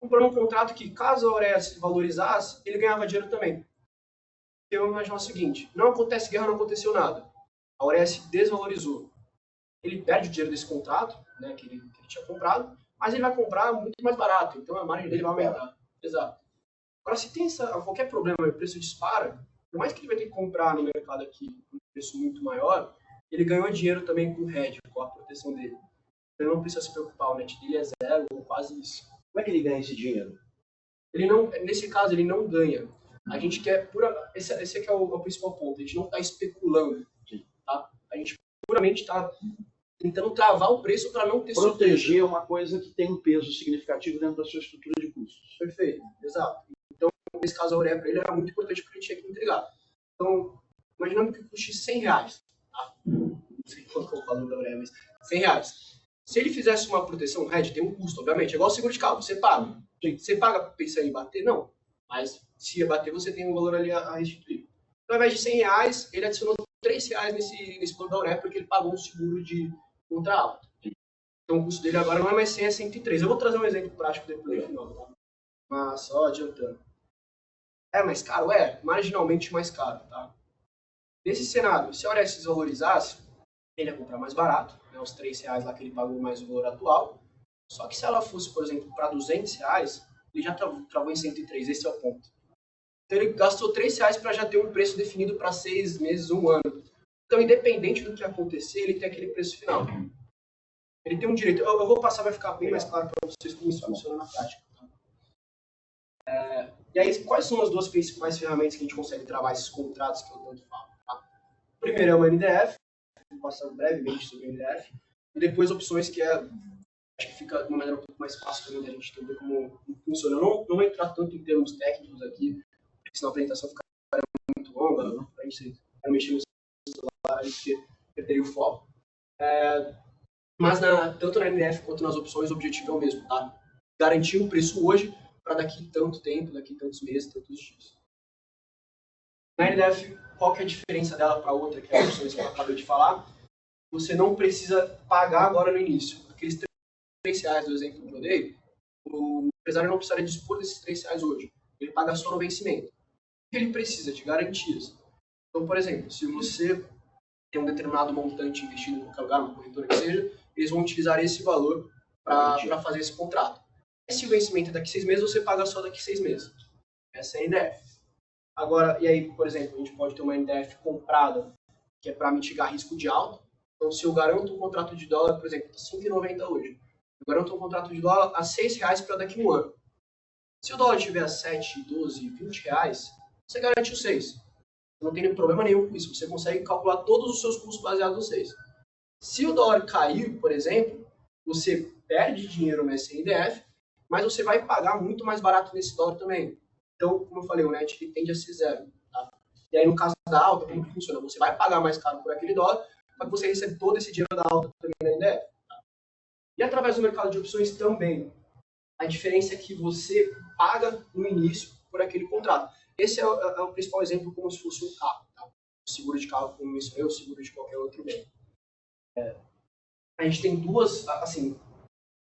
Comprando um contrato que, caso a Aurea se valorizasse, ele ganhava dinheiro também. Eu imagino o seguinte, não acontece guerra, não aconteceu nada. A Aurea se desvalorizou. Ele perde o dinheiro desse contrato, né, que ele tinha comprado, mas ele vai comprar muito mais barato, então a margem dele vai aumentar. Exato. Agora, se tem qualquer problema e o preço dispara, por mais que ele vai ter que comprar no mercado aqui com um preço muito maior, ele ganhou dinheiro também com o hedge, com a proteção dele. Ele não precisa se preocupar, o net dele é zero ou quase isso. Como é que ele ganha esse dinheiro? Ele não, nesse caso, ele não ganha. A gente quer esse aqui é o principal ponto. A gente não está especulando, tá? A gente puramente está tentando travar o preço para não ter proteger surpresa. uma coisa que tem um peso significativo dentro da sua estrutura de custos. Perfeito, exato. Então, nesse caso, a Aurea para ele era muito importante porque ele tinha que entregar. Então, imaginando que custe R$100, tá? Não sei quanto é o valor da Aurea, mas R$100. Se ele fizesse uma proteção, hedge tem um custo, obviamente. É igual seguro de carro, você paga. Você paga pensando em bater? Não. Mas se bater, você tem um valor ali a restituir. Então, ao invés de R$100, ele adicionou R$3 nesse plano da Aurea porque ele pagou um seguro de contra alta. Então, o custo dele agora não é mais 100, é 103. Eu vou trazer um exemplo prático depois no final, tá? Mas só adiantando. É mais caro? É, marginalmente mais caro, tá? Nesse cenário, se a Aurea se desvalorizasse, ele ia comprar mais barato, né, os R$3 lá que ele pagou mais o valor atual. Só que se ela fosse, por exemplo, para R$200, ele já travou em 103, esse é o ponto. Então ele gastou R$3 para já ter um preço definido para 6 meses, 1 ano. Então, independente do que acontecer, ele tem aquele preço final. Ele tem um direito. Eu vou passar, vai ficar bem mais claro para vocês como isso funciona na prática. Tá? E aí, quais são as duas principais ferramentas que a gente consegue travar esses contratos que eu tanto falo? Tá? O primeiro é o NDF, vou passar brevemente sobre o NDF, e depois opções que acho que fica de uma maneira um pouco mais fácil também da gente entender como funciona. Eu não vou entrar tanto em termos técnicos aqui, porque senão a apresentação ficaria muito longa, para a gente mexer no celular, a gente perderia o foco. Mas tanto na NDF quanto nas opções, o objetivo é o mesmo, tá? Garantir um preço hoje para daqui tanto tempo, daqui tantos meses, tantos dias. Na NDF, qual que é a diferença dela para outra, que é a opções que eu acabei de falar? Você não precisa pagar agora no início. Aqueles R$3 do exemplo que eu dei, o empresário não precisaria dispor desses R$3 hoje. Ele paga só no vencimento. Ele precisa de garantias. Então, por exemplo, se você tem um determinado montante investido em qualquer lugar, uma corretora que seja, eles vão utilizar esse valor para fazer esse contrato. E se o vencimento é daqui 6 meses, você paga só daqui 6 meses. Essa é a NDF. Agora, e aí, por exemplo, a gente pode ter uma NDF comprada, que é para mitigar risco de alta. Então, se eu garanto um contrato de dólar, por exemplo, está R$5,90 hoje, eu garanto um contrato de dólar a R$6 para daqui a 1 ano. Se o dólar estiver a 7, 12, 20 reais, você garante os 6. Não tem problema nenhum com isso. Você consegue calcular todos os seus custos baseados nos 6. Se o dólar cair, por exemplo, você perde dinheiro nesse NDF, mas você vai pagar muito mais barato nesse dólar também. Então, como eu falei, o net ele tende a ser zero. Tá? E aí, no caso da alta, como que funciona? Você vai pagar mais caro por aquele dólar, mas você recebe todo esse dinheiro da alta também na NDF. Tá? E através do mercado de opções também. A diferença é que você paga no início por aquele contrato. Esse é o principal exemplo, como se fosse um carro. Tá? O seguro de carro, como mencionei, o seguro de qualquer outro bem. A gente tem duas, assim,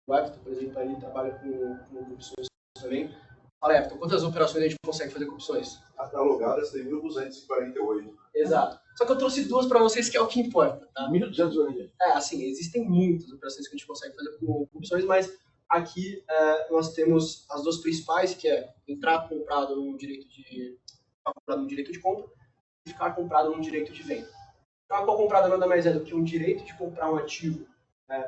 o Everton, por exemplo, ele trabalha com opções também. Fala, Everton, quantas operações a gente consegue fazer com opções? Catalogadas tem 1.248. Exato. Só que eu trouxe duas para vocês, que é o que importa. Tá? 1.248. Assim, existem muitas operações que a gente consegue fazer com opções, mas aqui nós temos as duas principais, que é entrar comprado num direito de compra e ficar comprado num direito de venda. Então, a call comprada nada mais é do que um direito de comprar um ativo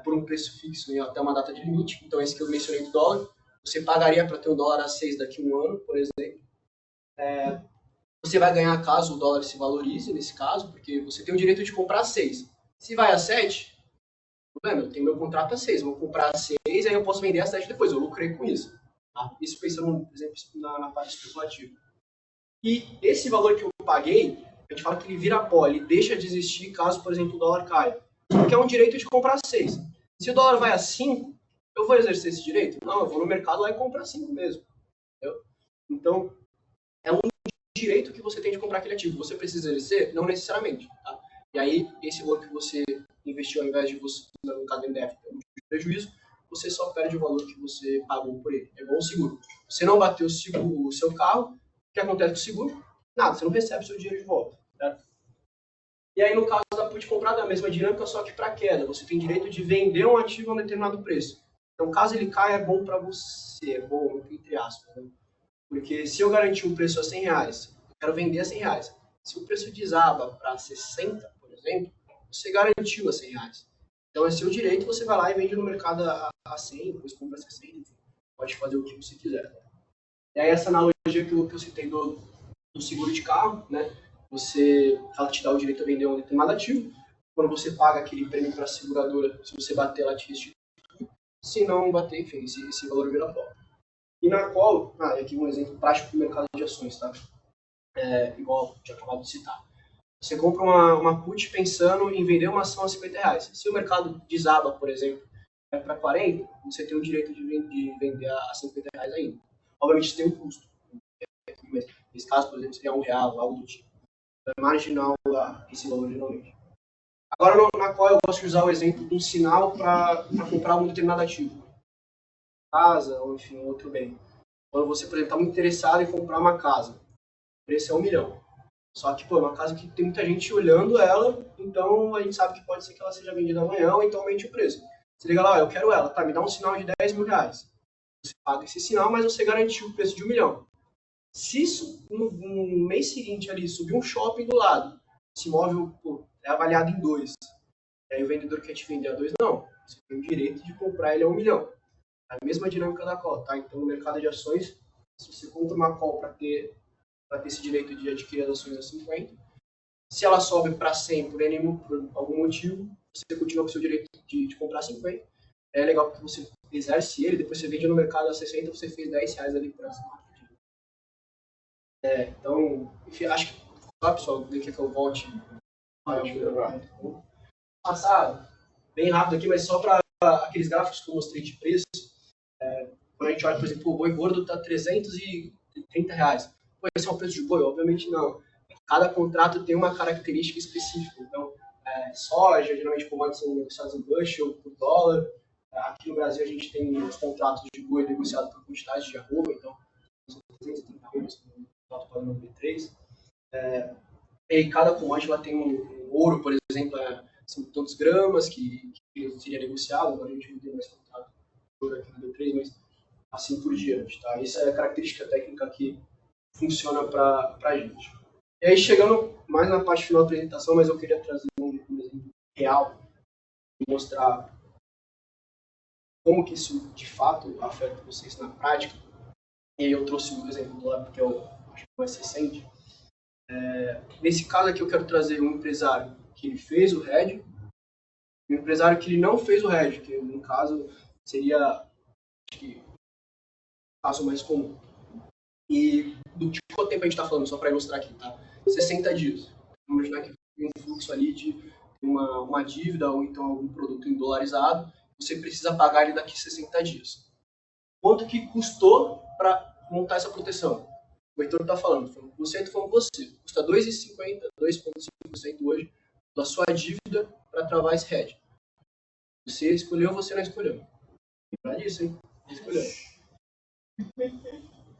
por um preço fixo e até uma data de limite. Então, esse que eu mencionei do dólar, você pagaria para ter um dólar a 6 daqui a 1 ano, por exemplo. Você vai ganhar caso o dólar se valorize, nesse caso, porque você tem o direito de comprar a 6. Se vai a 7, problema, eu tenho meu contrato a 6, vou comprar a 6, aí eu posso vender a 7 depois, eu lucrei com isso. Tá? Isso pensando, por exemplo, na parte especulativa. E esse valor que eu paguei, a gente fala que ele vira pó, ele deixa de existir caso, por exemplo, o dólar caia. Porque é um direito de comprar a 6. Se o dólar vai a 5, Eu vou exercer esse direito? Não, eu vou no mercado lá e comprar 5 mesmo. Entendeu? Então, é um direito que você tem de comprar aquele ativo. Você precisa exercer? Não necessariamente. Tá? E aí, esse valor que você investiu, ao invés de você, no caso do NDF, ter um prejuízo, você só perde o valor que você pagou por ele. É igual o seguro. Você não bateu o seu carro, o que acontece com o seguro? Nada, você não recebe o seu dinheiro de volta. Certo? E aí, no caso da put comprada, a mesma dinâmica, só que para queda. Você tem direito de vender um ativo a um determinado preço. Então, caso ele caia, é bom para você. É bom, entre aspas. Né? Porque se eu garantir um preço a R$100, eu quero vender a R$100. Se o preço desaba para 60, por exemplo, você garantiu a R$100. Então, é seu direito, você vai lá e vende no mercado a 100, depois compra a 60, enfim. Pode fazer o que você quiser. E aí, essa analogia que eu citei do seguro de carro, né? Ela te dá o direito a vender um determinado ativo. Quando você paga aquele prêmio para a seguradora, se você bater, ela te restitui. Se não bater, enfim, esse valor vira pó. E na qual, aqui um exemplo prático do mercado de ações, tá? Igual já acabado de citar. Você compra uma put pensando em vender uma ação a R$50. Se o mercado desaba, por exemplo, para 40, você tem o direito de vender a R$50 ainda. Obviamente, isso tem um custo. Nesse caso, por exemplo, seria R$1, algo do tipo. É marginal esse valor, geralmente. Agora, na qual eu gosto de usar o exemplo de um sinal para comprar um determinado ativo. Casa, ou enfim, outro bem. Quando você, por exemplo, está muito interessado em comprar uma casa, o preço é R$1 milhão. Só que, é uma casa que tem muita gente olhando ela, então a gente sabe que pode ser que ela seja vendida amanhã ou então aumente o preço. Você liga lá, eu quero ela, tá, me dá um sinal de R$10 mil. Você paga esse sinal, mas você garantiu o preço de R$1 milhão. Se isso, no mês seguinte ali, subir um shopping do lado, esse imóvel é avaliado em 2, e aí o vendedor quer te vender a 2, não. Você tem o direito de comprar ele a R$1 milhão. É a mesma dinâmica da call, tá? Então, no mercado de ações, se você compra uma call para ter esse direito de adquirir as ações a 50, se ela sobe para 100 por algum motivo, você continua com o seu direito de comprar 50. É legal porque você exerce ele, depois você vende no mercado a 60, você fez R$10 ali por essa marca. Então, enfim, acho que, pessoal, quer que eu volte? Passar bem rápido aqui, mas só para aqueles gráficos que eu mostrei de preço, quando a gente olha, por exemplo, o boi gordo está R$330. Pô, esse é o preço de boi? Obviamente não. Cada contrato tem uma característica específica. Então, soja, geralmente commodities são negociados em bushel, por dólar. Aqui no Brasil a gente tem os contratos de boi negociados por quantidade de arroba, então são 330 arrobas, no contrato padrão B3. E cada commodity ela tem um ouro, por exemplo, são tantos gramas que seria negociado. Agora a gente não tem mais contrato de ouro aqui no B3, mas assim por diante. Tá? Essa é a característica técnica que funciona para a gente. E aí, chegando mais na parte final da apresentação, mas eu queria trazer um exemplo real e mostrar como que isso, de fato, afeta vocês na prática. E aí eu trouxe um exemplo do lado, porque eu acho mais recente. Nesse caso aqui, eu quero trazer um empresário que ele fez o hedge e um empresário que ele não fez o hedge, que no caso seria, acho que, o caso mais comum. E de quanto tempo a gente está falando, só para ilustrar aqui, tá? 60 dias. Vamos imaginar que tem um fluxo ali de uma dívida ou então algum produto em dolarizado, você precisa pagar ele daqui a 60 dias. Quanto que custou para montar essa proteção? O Heitor está falando, foi 1%, foi você. Custa 2,50%, 2,5% hoje da sua dívida para travar esse hedge. Você escolheu ou você não escolheu? Lembra disso, hein? Escolheu.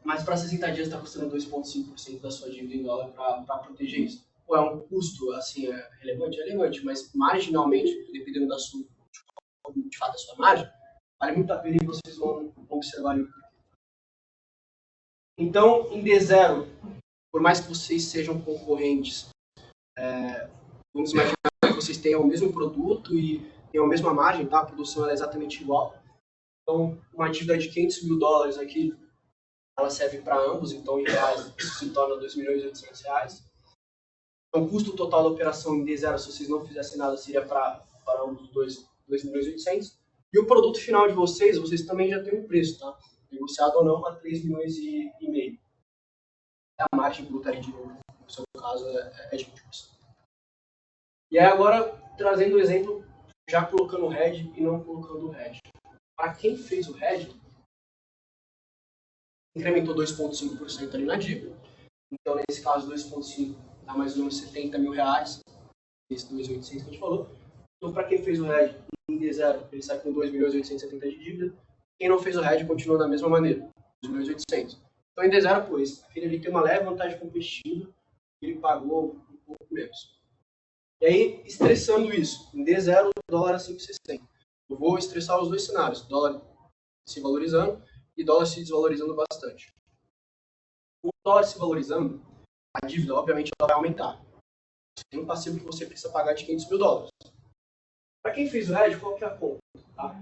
Mas para 60 dias está custando 2,5% da sua dívida em dólar para proteger isso. Ou é um custo assim, relevante? É relevante, mas marginalmente, dependendo de fato da sua margem, vale muito a pena e vocês vão observar o porquê. Então, em D0, por mais que vocês sejam concorrentes, vamos imaginar que vocês tenham o mesmo produto e tenham a mesma margem, tá? A produção é exatamente igual. Então, uma dívida de $500 mil aqui, ela serve para ambos, então em reais isso se torna R$2.800. Então o custo total da operação em D0, se vocês não fizessem nada, seria para ambos R$2.800. E o produto final de vocês também já tem um preço, tá? Negociado ou não, a R$3,5 milhões. A margem bruta ali, no seu caso, é de 20%. E aí agora, trazendo o exemplo, já colocando o hedge e não colocando o hedge. para quem fez o hedge, incrementou 2,5% ali na dívida. Então, nesse caso, 2,5 dá mais ou menos 70 mil reais, esse 2.800 que a gente falou. Então, para quem fez o hedge em D0, ele sai com 2.870 de dívida. Quem não fez o hedge continua da mesma maneira, 2.800. Então, em D0, pois, aquele ali tem uma leve vantagem competitiva, ele pagou um pouco menos. E aí, estressando isso, em D0, o dólar a 5,60. Eu vou estressar os dois cenários, dólar se valorizando e dólar se desvalorizando bastante. O dólar se valorizando, a dívida, obviamente, ela vai aumentar. Você tem um passivo que você precisa pagar de 500 mil dólares. Para quem fez o hedge, qual que é a conta? Tá?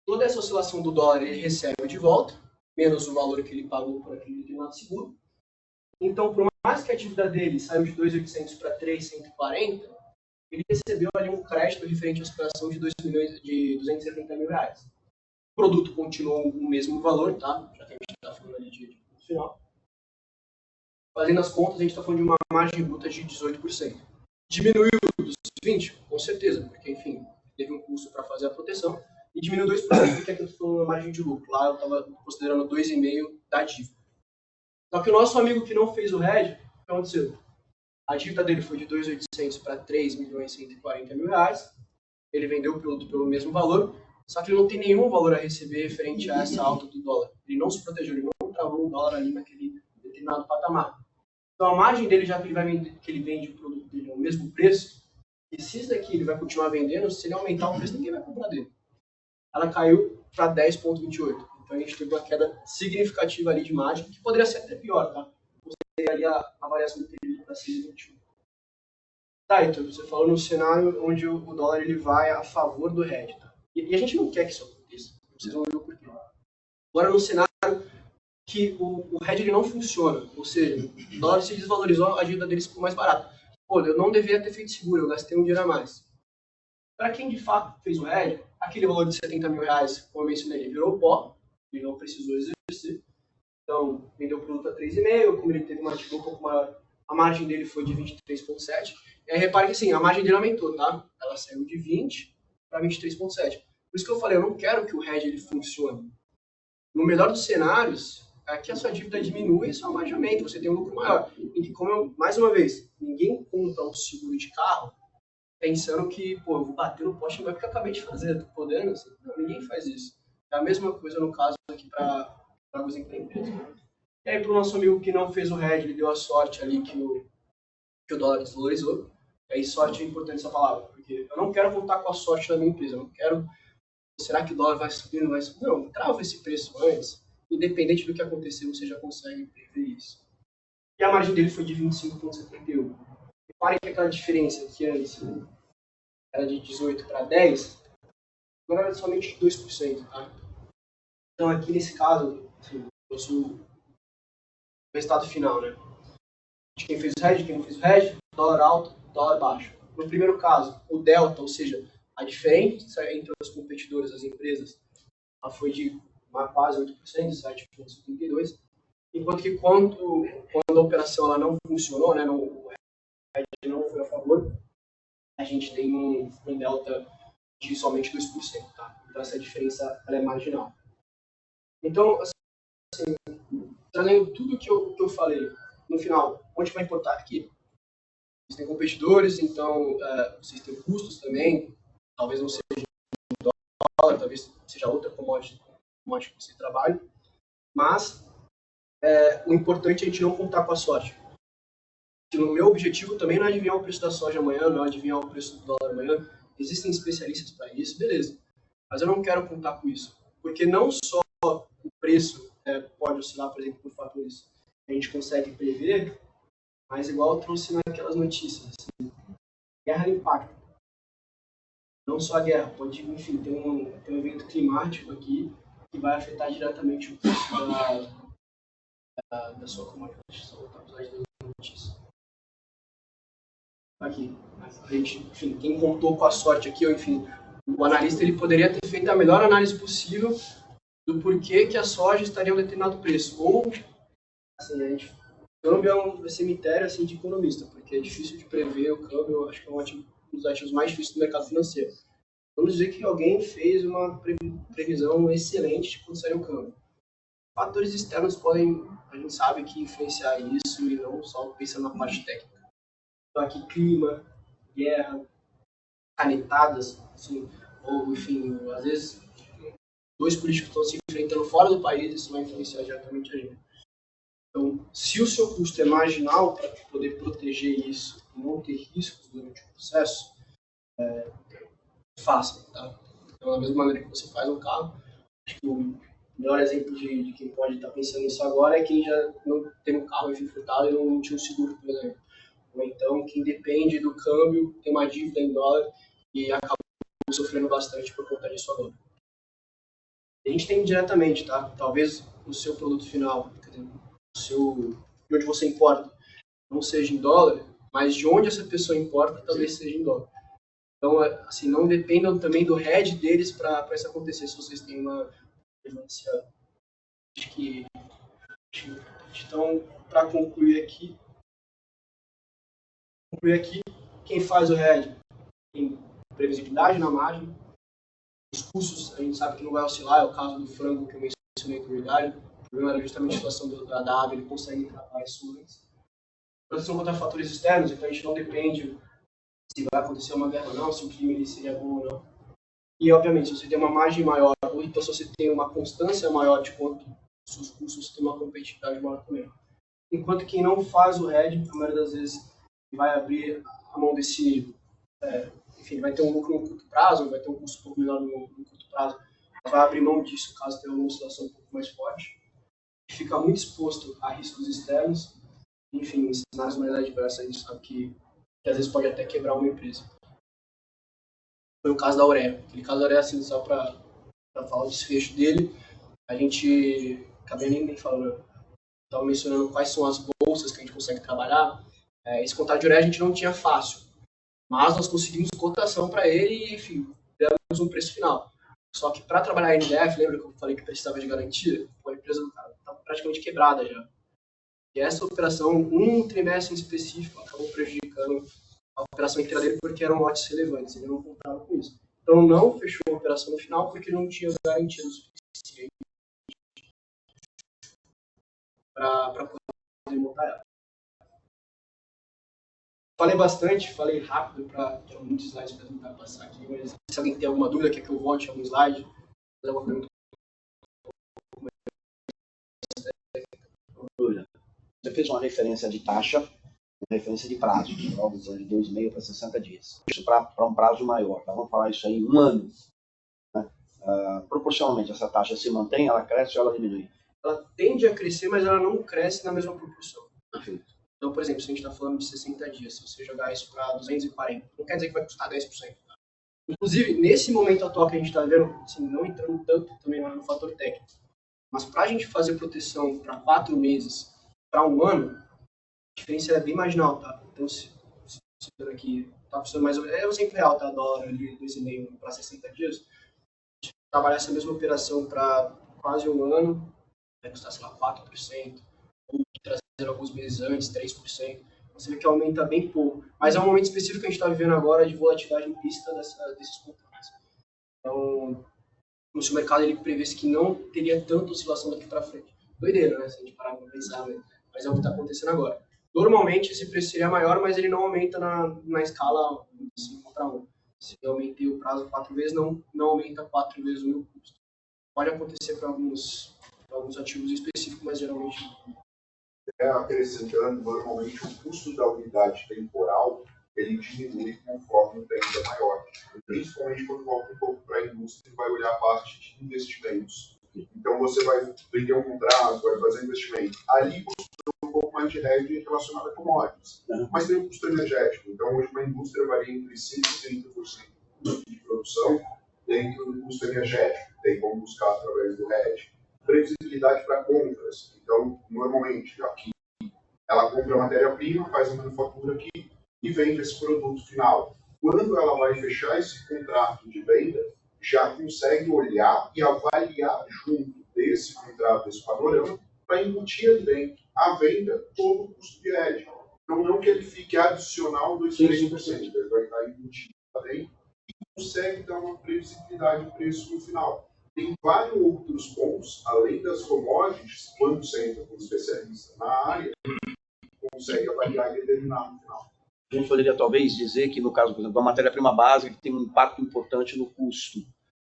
Toda essa oscilação do dólar ele recebe de volta, menos o valor que ele pagou por aquele determinado seguro. Então, por mais que a dívida dele saiu de 2.800 para 3.140, ele recebeu ali um crédito referente à operação de 270 mil reais. O produto continuou o mesmo valor, tá? Já que a gente está falando ali de no final. Fazendo as contas, a gente está falando de uma margem bruta de 18%. Diminuiu dos 20%? Com certeza, porque, enfim, teve um custo para fazer a proteção. E diminuiu 2% porque aqui eu estou falando uma margem de lucro. Lá eu estava considerando 2,5% da dívida. Só que o nosso amigo que não fez o hedge, o que aconteceu? A dívida dele foi de 2.800 para 3.140 mil reais. Ele vendeu o produto pelo mesmo valor, só que ele não tem nenhum valor a receber referente a essa alta do dólar. Ele não se protegeu, ele não travou o dólar ali naquele determinado patamar. Então a margem dele, já que ele vende o produto dele ao mesmo preço, e se isso daqui ele vai continuar vendendo, se ele aumentar o preço, ninguém vai comprar dele. Ela caiu para 10,28. Então a gente teve uma queda significativa ali de margem, que poderia ser até pior, tá? Você teria ali a variação do período para 6,21. Tá, então você falou no cenário onde o dólar ele vai a favor do hedge, tá? E a gente não quer que isso aconteça. Vocês vão ver o porquê. Agora, no cenário que o hedge ele não funciona, ou seja, o dólar se desvalorizou, a dívida deles ficou mais barata. Pô, eu não deveria ter feito seguro, eu gastei um dinheiro a mais. Para quem de fato fez o hedge, aquele valor de 70 mil reais, como eu mencionei, ele virou pó, ele não precisou exercer. Então, vendeu o produto a 3,5, como ele teve uma dívida um pouco maior, a margem dele foi de 23,7. E aí, repare que assim, a margem dele aumentou, tá? Ela saiu de 20 para 23,7. Por isso que eu falei, eu não quero que o hedge ele funcione. No melhor dos cenários, é que a sua dívida diminui e a sua margem aumenta, você tem um lucro maior. E como eu, mais uma vez, ninguém compra um seguro de carro pensando que, pô, eu vou bater no poste agora porque eu acabei de fazer, tô podendo, assim. Não, ninguém faz isso. É a mesma coisa no caso aqui para os empreendedores. E aí, para o nosso amigo que não fez o hedge, ele deu a sorte ali que o dólar desvalorizou. E aí, sorte é importante essa palavra, porque eu não quero contar com a sorte da minha empresa, eu não quero, será que o dólar vai subir, não vai subir? Não, trava esse preço antes, independente do que acontecer, você já consegue prever isso. E a margem dele foi de 25,71. Reparem que aquela diferença que antes era de 18 para 10, agora era somente de 2%, tá? Então, aqui nesse caso, assim, o resultado final, né? De quem fez o hedge, quem não fez o hedge, dólar alto, dólar baixo. No primeiro caso, o delta, ou seja, a diferença entre os competidores das empresas, ela foi de quase 8%, 7,72%, enquanto que quando a operação ela não funcionou, né, o hedge não foi a favor, a gente tem um delta de somente 2%, tá? Então essa diferença ela é marginal. Então, assim, trazendo tudo que eu falei, no final, onde vai importar aqui? Vocês têm competidores, então vocês têm custos também, talvez não seja dólar, talvez seja outra commodity que você trabalha, mas o importante é a gente não contar com a sorte. O meu objetivo também não é adivinhar o preço da soja amanhã, não é adivinhar o preço do dólar amanhã, existem especialistas para isso, beleza, mas eu não quero contar com isso, porque não só o preço pode oscilar, por exemplo, por fatores que a gente consegue prever, mas igual eu trouxe naquelas notícias, assim, guerra impacta. Não só a guerra, pode, enfim, ter um evento climático aqui que vai afetar diretamente o preço da sua commodity. Só voltar para as notícias. Aqui, a gente, enfim, quem contou com a sorte aqui, ou enfim, o analista ele poderia ter feito a melhor análise possível do porquê que a soja estaria a um determinado preço. Ou, assim, a gente, o câmbio é um cemitério assim, de economista, porque é difícil de prever o câmbio, eu acho que é um dos ativos mais difíceis do mercado financeiro. vamos dizer que alguém fez uma previsão excelente de quando sair o câmbio. Fatores externos podem, a gente sabe que influenciar isso e não só pensando na parte técnica. Então aqui clima, guerra, canetadas, assim, ou enfim, às vezes dois políticos estão se enfrentando fora do país, isso vai influenciar diretamente a gente. Então, se o seu custo é marginal para poder proteger isso e não ter riscos durante o processo, faça, tá? Então, da mesma maneira que você faz um carro, acho que o melhor exemplo de quem pode estar pensando nisso agora é quem já não tem um carro furtado e não tinha um seguro, por exemplo. Ou então, quem depende do câmbio, tem uma dívida em dólar e acabou sofrendo bastante por conta disso agora. A gente tem diretamente, tá? Talvez o seu produto final, quer dizer, de onde você importa, não seja em dólar, mas de onde essa pessoa importa talvez seja em dólar. Então, assim, não dependam também do hedge deles para isso acontecer, se vocês têm uma relevância. Acho que. Então, para concluir aqui, quem faz o hedge tem previsibilidade na margem, os custos a gente sabe que não vai oscilar, é o caso do frango que eu mencionei anteriormente. O problema era justamente a situação da ave, ele consegue tratar isso antes. Proteção contra fatores externos, então a gente não depende se vai acontecer uma guerra ou não, se o clima ele seria bom ou não. E, obviamente, se você tem uma margem maior, ou então se você tem uma constância maior de quanto os seus custos, você tem uma competitividade maior também. Enquanto quem não faz o hedge, a maioria das vezes vai abrir a mão desse... enfim, vai ter um lucro no curto prazo, vai ter um custo um pouco menor no curto prazo, vai abrir mão disso caso tenha uma oscilação um pouco mais forte. Fica muito exposto a riscos externos. Enfim, em cenários mais adversos, a gente sabe que às vezes pode até quebrar uma empresa. Foi o caso da Aurea. Aquele caso da Aurea, assim, só para falar o desfecho dele, a gente, acabei nem falando, estava mencionando quais são as bolsas que a gente consegue trabalhar. Esse contrato de Aurea a gente não tinha fácil, mas nós conseguimos cotação para ele e, enfim, demos um preço final. Só que para trabalhar em NDF, lembra que eu falei que precisava de garantia? A empresa do cara estava praticamente quebrada já. E essa operação, um trimestre em específico, acabou prejudicando a operação inteira dele porque eram lotes relevantes, ele não contava com isso. Então não fechou a operação no final porque não tinha garantia o suficiente para poder montar ela. Falei bastante, falei rápido para ter muitos slides para tentar passar aqui, mas se alguém tem alguma dúvida, quer que eu volte a algum slide, fazer alguma pergunta. Você fez uma referência de taxa, uma referência de prazo, de 2,5 para 60 dias. Isso para um prazo maior, tá? Vamos falar isso aí em um ano. Né? Proporcionalmente, essa taxa se mantém, ela cresce ou ela diminui? Ela tende a crescer, mas ela não cresce na mesma proporção. Perfeito. Então, por exemplo, se a gente está falando de 60 dias, se você jogar isso para 240, não quer dizer que vai custar 10%. Tá? Inclusive, nesse momento atual que a gente está vendo, assim, não entrando tanto também no fator técnico, mas para a gente fazer proteção para 4 meses, para um ano, a diferença é bem marginal, tá? Então, se aqui está funcionando mais ou menos, é um exemplo real, tá? Dólar ali, 2,5 para 60 dias, a gente trabalhar essa mesma operação para quase um ano, vai custar, sei lá, 4%, ou trazer alguns meses antes, 3%. Você vê que aumenta bem pouco. Mas é um momento específico que a gente está vivendo agora de volatilidade implícita desses contratos. Então, o seu mercado ele prevê que não teria tanta oscilação daqui para frente. Doideira, né? Se a gente parar para pensar, né? Mas é o que está acontecendo agora. Normalmente esse preço seria maior, mas ele não aumenta na escala 5 para 1. Se eu aumentei o prazo 4 vezes, não aumenta 4 vezes o meu custo. Pode acontecer para alguns ativos específicos, mas geralmente não. Acrescentando, normalmente o custo da unidade temporal ele diminui conforme o tempo é maior. Principalmente quando volta um pouco para a indústria e vai olhar a parte de investimentos. Então você vai vender um contrato, vai fazer investimento. Ali você tem um pouco mais de hedge relacionado a commodities. Mas tem um custo energético. Então hoje uma indústria varia entre 5% e 30% de produção dentro do custo energético. Tem como buscar através do hedge. Previsibilidade para compras. Então, normalmente, aqui, ela compra a matéria-prima, faz a manufatura aqui e vende esse produto final. Quando ela vai fechar esse contrato de venda, já consegue olhar e avaliar junto desse contrato, desse panorama, para embutir ali dentro a venda todo o custo de hedge. Então, não que ele fique adicional 2,5%, ele vai estar embutido lá dentro consegue dar uma previsibilidade de preço no final. Tem vários outros pontos, além das commodities, quando você entra como especialista na área, consegue avaliar e determinar no final. A gente poderia talvez dizer que, no caso, por exemplo, da matéria-prima básica, que tem um impacto importante no custo,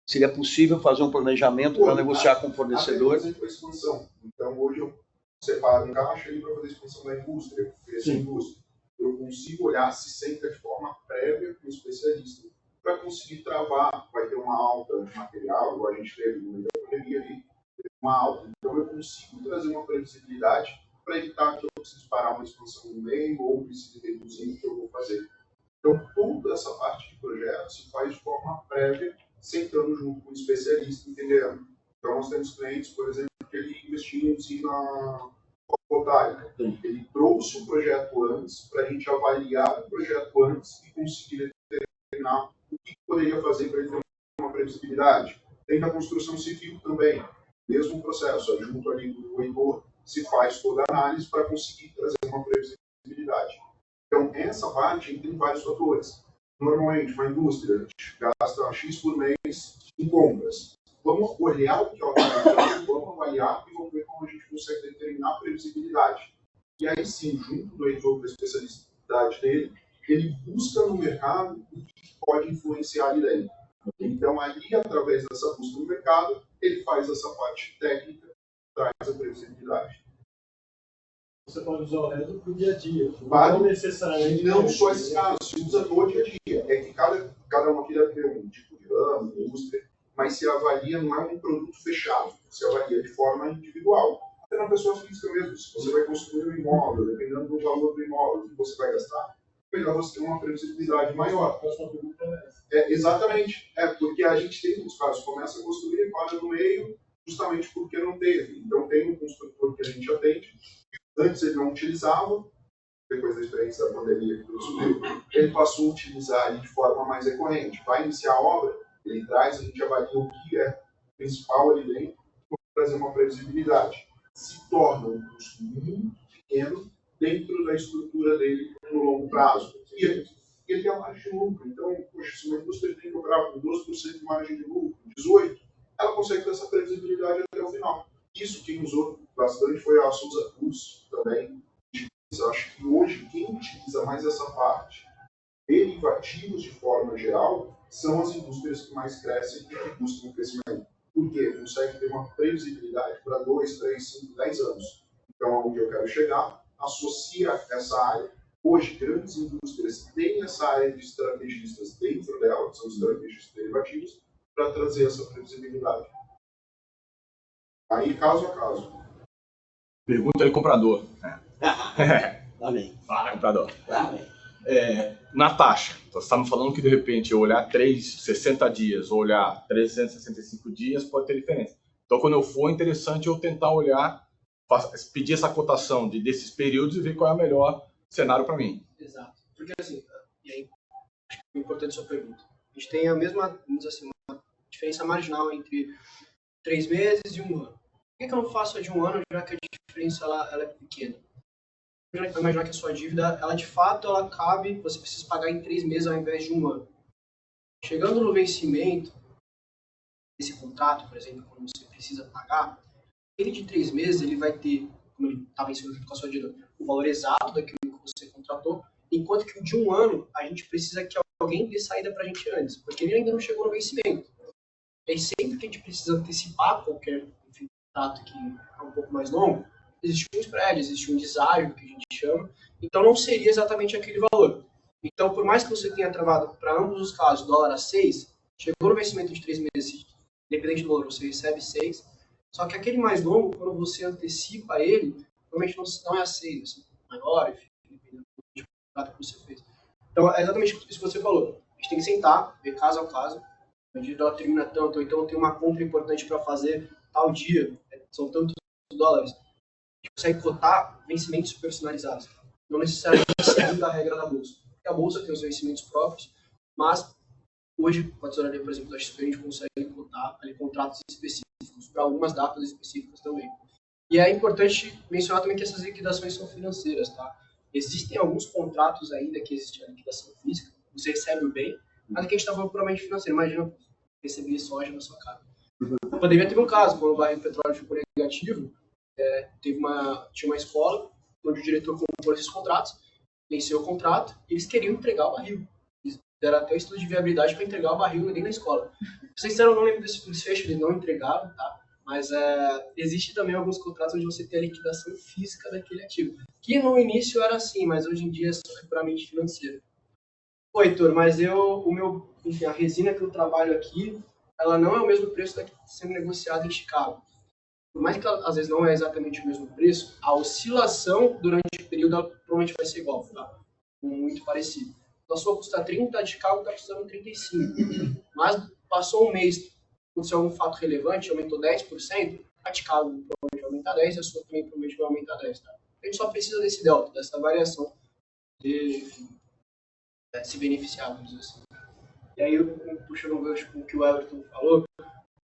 seria possível fazer um planejamento para negociar com o fornecedor? Até com a expansão. Então, hoje eu separo um caixa ali para fazer a expansão da indústria, eu consigo olhar se entra de forma prévia com o especialista para conseguir travar. Vai ter uma alta de material, igual a gente teve no meio da pandemia ali, uma alta. Então, eu consigo trazer uma previsibilidade para evitar que eu precise parar uma expansão no meio ou precise reduzir o que eu vou fazer. Então, toda essa parte de projeto se faz de forma prévia, sentando junto com o especialista, entendendo. Então, nós temos clientes, por exemplo, que ele investiu em usina fotovoltaica. Ele trouxe o projeto antes, para a gente avaliar o projeto antes e conseguir determinar o que poderia fazer para ele ter uma previsibilidade. Tem da construção civil também, mesmo processo, junto ali do Heitor, se faz toda a análise para conseguir trazer uma previsibilidade. Então, essa parte tem vários fatores. Normalmente, uma indústria gasta X por mês em compras. Vamos olhar o que ela está gastando, vamos avaliar e vamos ver como a gente consegue determinar a previsibilidade. E aí sim, junto do Heitor, da especialidade dele, ele busca no mercado o que pode influenciar ali dentro. Então, ali, através dessa busca no mercado, ele faz essa parte técnica, traz a previsibilidade. Você pode usar o resto para o dia a dia. Não necessariamente. Não só esse caso, se usa no dia a dia. É que cada um aqui deve ter um tipo de ramo, indústria, mas se avalia, não é um produto fechado, se avalia de forma individual. Até na pessoa física mesmo, se você vai construir um imóvel, dependendo do valor do imóvel que você vai gastar, melhor você ter uma previsibilidade maior. Exatamente. Porque a gente tem muitos casos, começa a construir, para no meio, justamente porque não teve. Então tem um construtor que a gente atende, antes ele não utilizava, depois da experiência da pandemia que tudo subiu, ele passou a utilizar de forma mais recorrente. Vai iniciar a obra, ele traz, a gente avalia o que é principal ali dentro, para trazer uma previsibilidade. Se torna um custo muito pequeno dentro da estrutura dele no longo prazo. E ele tem a margem de lucro. Então, poxa, se uma indústria tem que lucrar com 12% de margem de lucro, 18%, ela consegue ter essa previsibilidade até o final. Isso quem usou bastante foi a Souza Cruz também. Eu acho que hoje quem utiliza mais essa parte, derivativos de forma geral, são as indústrias que mais crescem e que buscam o crescimento. Por quê? Consegue ter uma previsibilidade para 2, 3, 5, 10 anos. Então, onde eu quero chegar, associa essa área. Hoje, grandes indústrias têm essa área de estrategistas dentro dela, que são estrategistas derivativos, para trazer essa previsibilidade. Aí, caso a caso. Pergunta aí, comprador. Tá bem. Fala, comprador. Tá bem. Na taxa, você está me falando que de repente eu olhar 60 dias ou olhar 365 dias pode ter diferença. Então, quando eu for, é interessante eu tentar olhar, pedir essa cotação desses períodos e ver qual é o melhor cenário para mim. Exato. Porque assim, e aí, acho que é importante a sua pergunta. A gente tem a mesma, vamos dizer assim, uma diferença marginal entre 3 meses e 1 ano. Por que eu não faço a de 1 ano, já que a diferença ela é pequena? Imaginar que a sua dívida, ela de fato, ela cabe, você precisa pagar em 3 meses ao invés de 1 ano. Chegando no vencimento desse contrato, por exemplo, quando você precisa pagar, ele de 3 meses, ele vai ter, como ele está vencendo junto com a sua dívida, o valor exato daquilo que você contratou, enquanto que o de 1 ano, a gente precisa que alguém dê saída para a gente antes, porque ele ainda não chegou no vencimento. E aí, sempre que a gente precisa antecipar qualquer contrato que é um pouco mais longo, existe um spread, existe um deságio, que a gente chama, então não seria exatamente aquele valor. Então, por mais que você tenha travado para ambos os casos dólar a 6, chegou no vencimento de 3 meses, independente do valor, você recebe 6, só que aquele mais longo, quando você antecipa ele, normalmente não é a 6, assim, maior, enfim, dependendo do tipo de contrato que você fez. Então, é exatamente isso que você falou. A gente tem que sentar, ver caso a caso, a dívida ela termina tanto, ou então tem uma compra importante para fazer tal dia, são tantos dólares. A gente consegue cotar vencimentos personalizados, não necessariamente seguindo a regra da bolsa. Porque a bolsa tem os vencimentos próprios, mas hoje, com a tesouraria, por exemplo, da XP, a gente consegue cotar ali, contratos específicos para algumas datas específicas também. E é importante mencionar também que essas liquidações são financeiras, tá? Existem alguns contratos ainda que existe a liquidação física, você recebe o bem, Mas aqui a gente está falando puramente financeiro. Imagina receber soja na sua casa. Na pandemia teve um caso, quando o barril de petróleo ficou negativo, tinha uma escola onde o diretor comprou esses contratos, venceu o contrato, e eles queriam entregar o barril. Eles deram até um estudo de viabilidade para entregar o barril dentro da escola. Vocês disseram, não lembro desse desfecho, eles não entregaram, tá? Mas existe também alguns contratos onde você tem a liquidação física daquele ativo. Que no início era assim, mas hoje em dia é puramente financeiro. Oi, Heitor, mas enfim, a resina que eu trabalho aqui, ela não é o mesmo preço da que está sendo negociada em Chicago. Por mais que ela, às vezes não é exatamente o mesmo preço, a oscilação durante o período ela provavelmente vai ser igual, tá? Muito parecido. Então, a sua custa 30, a de Chicago está custando 35. Mas passou um mês, aconteceu algum fato relevante, aumentou 10%, a Chicago provavelmente vai aumentar 10%, a sua também provavelmente vai aumentar 10%. Tá? A gente só precisa desse delta, dessa variação de se beneficiar, vamos dizer assim. E aí, puxando um gancho com o que o Everton falou,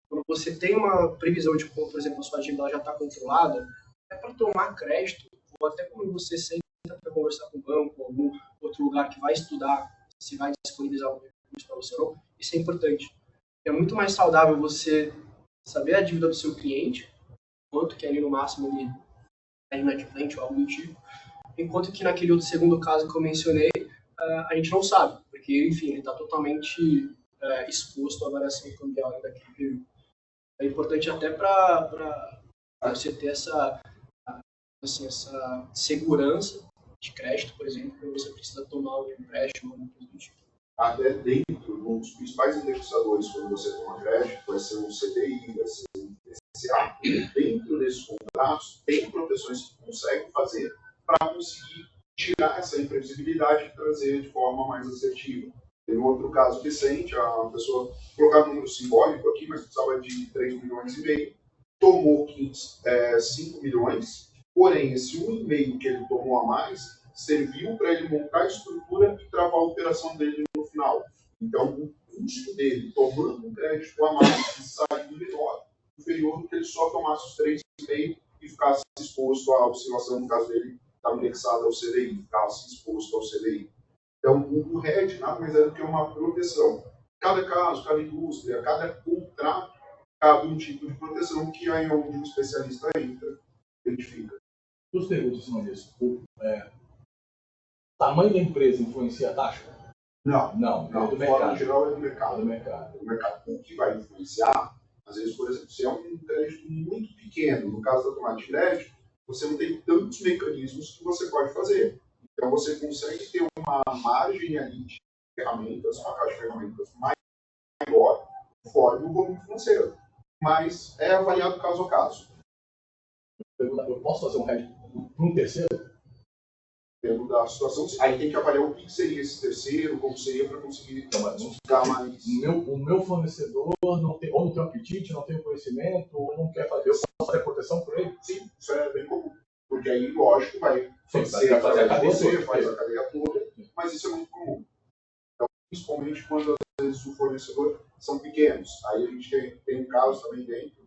quando você tem uma previsão de como, por exemplo, a sua dívida já está controlada, é para tomar crédito, ou até quando você senta para conversar com o banco, ou algum outro lugar que vai estudar se vai disponibilizar um recurso para você ou não, isso é importante. É muito mais saudável você saber a dívida do seu cliente, quanto que ali no máximo ele é inadimplente ou algo do tipo, enquanto que naquele outro segundo caso que eu mencionei, a gente não sabe, porque, enfim, ele está totalmente exposto à variação cambial daquele período. É importante até para você ter essa segurança de crédito, por exemplo, quando você precisa tomar um empréstimo ou coisa do tipo. Até dentro, um dos principais indexadores quando você toma crédito vai ser um CDI, vai ser um IPCA. Dentro desses contratos, tem proteções que conseguem fazer para conseguir tirar essa imprevisibilidade e trazer de forma mais assertiva. Teve um outro caso recente, a pessoa colocava um número simbólico aqui, mas precisava de 3,5 milhões, tomou 5 milhões, porém esse 1,5 que ele tomou a mais serviu para ele montar a estrutura e travar a operação dele no final. Então, o custo dele, tomando um crédito a mais, saiu menor, inferior do que ele só tomasse os 3,5 e ficasse exposto à oscilação, no caso dele, estava indexado ao CDI, ficasse exposto ao CDI. Então, o RED nada mais é do que uma proteção. Cada caso, cada indústria, cada contrato, cabe um tipo de proteção que aí onde um especialista entra, identifica. Duas perguntas em cima disso. O tamanho da empresa influencia a taxa? Não, do de forma geral é do mercado. O que vai influenciar, às vezes, por exemplo, se é um crédito muito pequeno, no caso da tomada de crédito, você não tem tantos mecanismos que você pode fazer. Então, você consegue ter uma margem ali de ferramentas, uma caixa de ferramentas maior, fora do volume financeiro. Mas é avaliado caso a caso. Eu posso fazer um hedge para um terceiro? Dentro da situação, aí tem que avaliar o que seria esse terceiro, como seria para conseguir ficar mais... O meu fornecedor não tem, ou não tem apetite, não tem conhecimento, ou não quer fazer, eu posso fazer proteção por ele? Sim, isso é bem comum. Porque aí, lógico, vai fazer a cadeia toda, mas isso é muito comum. Então, principalmente quando, às vezes, o fornecedor são pequenos. Aí a gente tem um caso também dentro,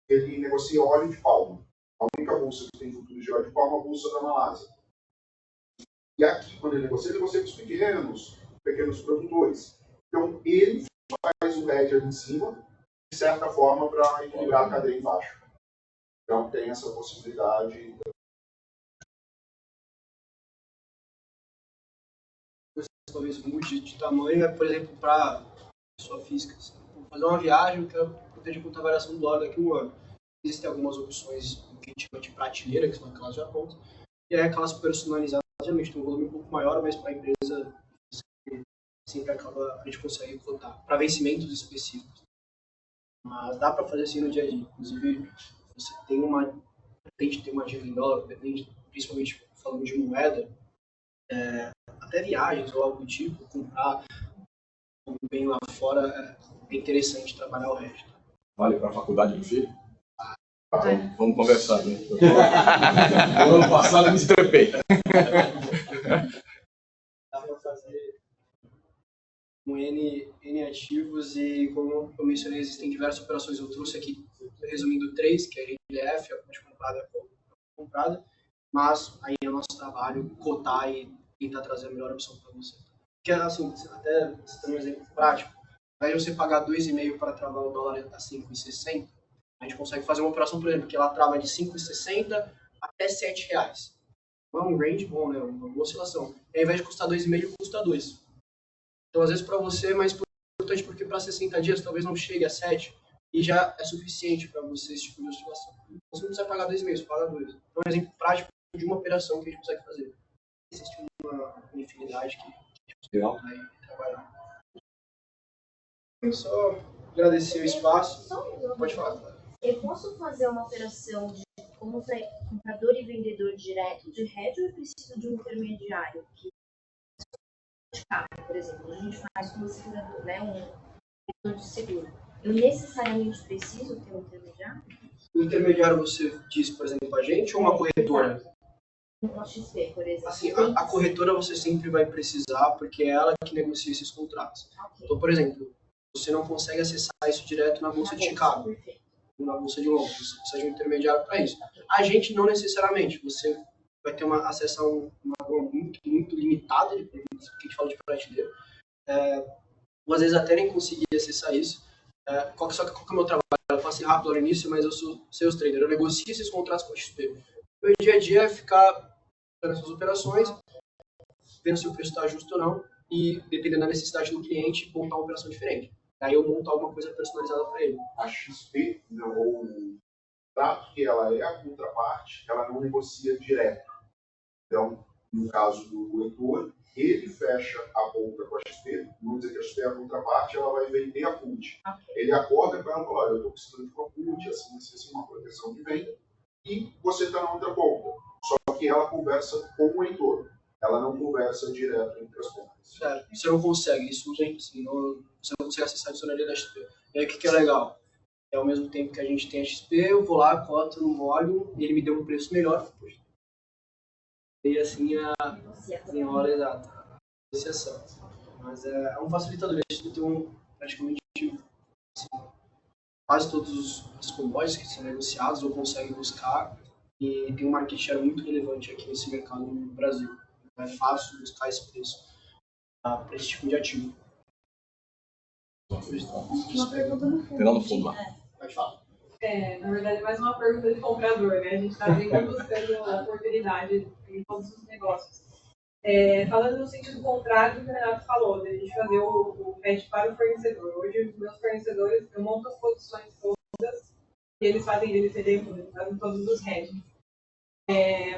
que ele negocia óleo de palma. A única bolsa que tem futuro de óleo de palma é a bolsa da Malásia. E aqui, quando ele negocia com os pequenos produtores. Então, ele faz o hedge ali em cima, de certa forma, para equilibrar a cadeia embaixo. Então, tem essa possibilidade. Talvez mude de tamanho, por exemplo, para pessoa física. Vou fazer uma viagem, eu quero proteger contra a variação do dólar daqui a um ano. Existem algumas opções que a gente chama de prateleira, que são aquelas já prontas, e aí aquelas personalizadas, geralmente tem um volume um pouco maior, mas para a empresa sempre a gente consegue cotar, para vencimentos específicos. Mas dá para fazer assim no dia a dia. Inclusive, você pretende ter uma dívida em dólar, principalmente falando de moeda, até viagens ou algo do tipo, comprar algo bem lá fora, é interessante trabalhar o resto. Vale para a faculdade do filho? Vamos conversar, né? No ano passado eu me estrepei. Dá para fazer com N ativos e, como eu mencionei, existem diversas operações. Eu trouxe aqui, resumindo, 3, que é a RLF, a ponte comprada, mas aí é o nosso trabalho cotar e tentar trazer a melhor opção para você. que assim, até citando um exemplo prático, ao invés de você pagar 2,5 para travar o dólar a 5,60, a gente consegue fazer uma operação, por exemplo, que ela trava de 5,60 até R$7. É um range bom, né? Uma boa oscilação. E ao invés de custar 2,5, custa 2. Então, às vezes, para você é mais importante, porque para 60 dias talvez não chegue a 7 e já é suficiente para você esse tipo de oscilação. Então, você não precisa pagar 2,5, você paga 2. Então, é um exemplo prático de uma operação que a gente consegue fazer. Existe uma infinidade que a gente consegue trabalhar. Eu só agradecer o espaço. Pode falar. Eu posso fazer uma operação de comprador e vendedor direto de hedge ou eu preciso de um intermediário? Por exemplo, a gente faz com uma seguradora, né, um vendedor de seguro. Eu necessariamente preciso ter um intermediário? O intermediário você diz, por exemplo, a gente ou uma corretora? Uma XP, por exemplo. Assim, a corretora você sempre vai precisar, porque é ela que negocia esses contratos. Okay. Então, por exemplo, você não consegue acessar isso direto na Bolsa de Chicago, perfeito, na Bolsa de Londres. Você precisa de um intermediário para isso. Okay. A gente não necessariamente. Você vai ter acesso a uma gama muito limitada de produtos, que a gente fala de prateleira. Ou às vezes até nem conseguir acessar isso. Qual que é o meu trabalho? Eu faço rápido no início, mas eu sou sales trader. Eu negocio esses contratos com a XP. Meu dia a dia é ficar fazendo essas operações, vendo se o preço está justo ou não, e dependendo da necessidade do cliente, montar uma operação diferente. Aí eu monto alguma coisa personalizada para ele. A XP, o trato que ela é a contraparte, ela não negocia direto. Então, no caso do Heitor, ele fecha a compra com a XP, vamos dizer que a XP é a contraparte, ela vai vender a put. Okay. Ele acorda com ela e fala, olha, eu estou precisando de uma put, assim, uma proteção de venda, e você está na outra ponta. Só que ela conversa com o Heitor. Ela não conversa direto entre as pontas. Certo. Você não consegue, isso assim, você não consegue acessar a adicionaria da XP. E aí o que é legal? Ao mesmo tempo que a gente tem a XP, eu vou lá, coto no óleo, e ele me deu um preço melhor. Poxa. E assim em hora exata, a negociação. Mas é um facilitador. A XP tem praticamente assim, quase todos os commodities que são negociados ou conseguem buscar, e tem um market share muito relevante aqui nesse mercado no Brasil. É fácil buscar esse preço para esse tipo de ativo. Uma pergunta no fundo. Tem lá no fundo lá. Pode falar. Na verdade, é mais uma pergunta de comprador, né? A gente está sempre buscando oportunidade em todos os negócios. Falando no sentido contrário do que o Renato falou, de a gente fazer o hedge para o fornecedor. Hoje, os meus fornecedores, eu monto as posições todas e eles fazem todos os hedges.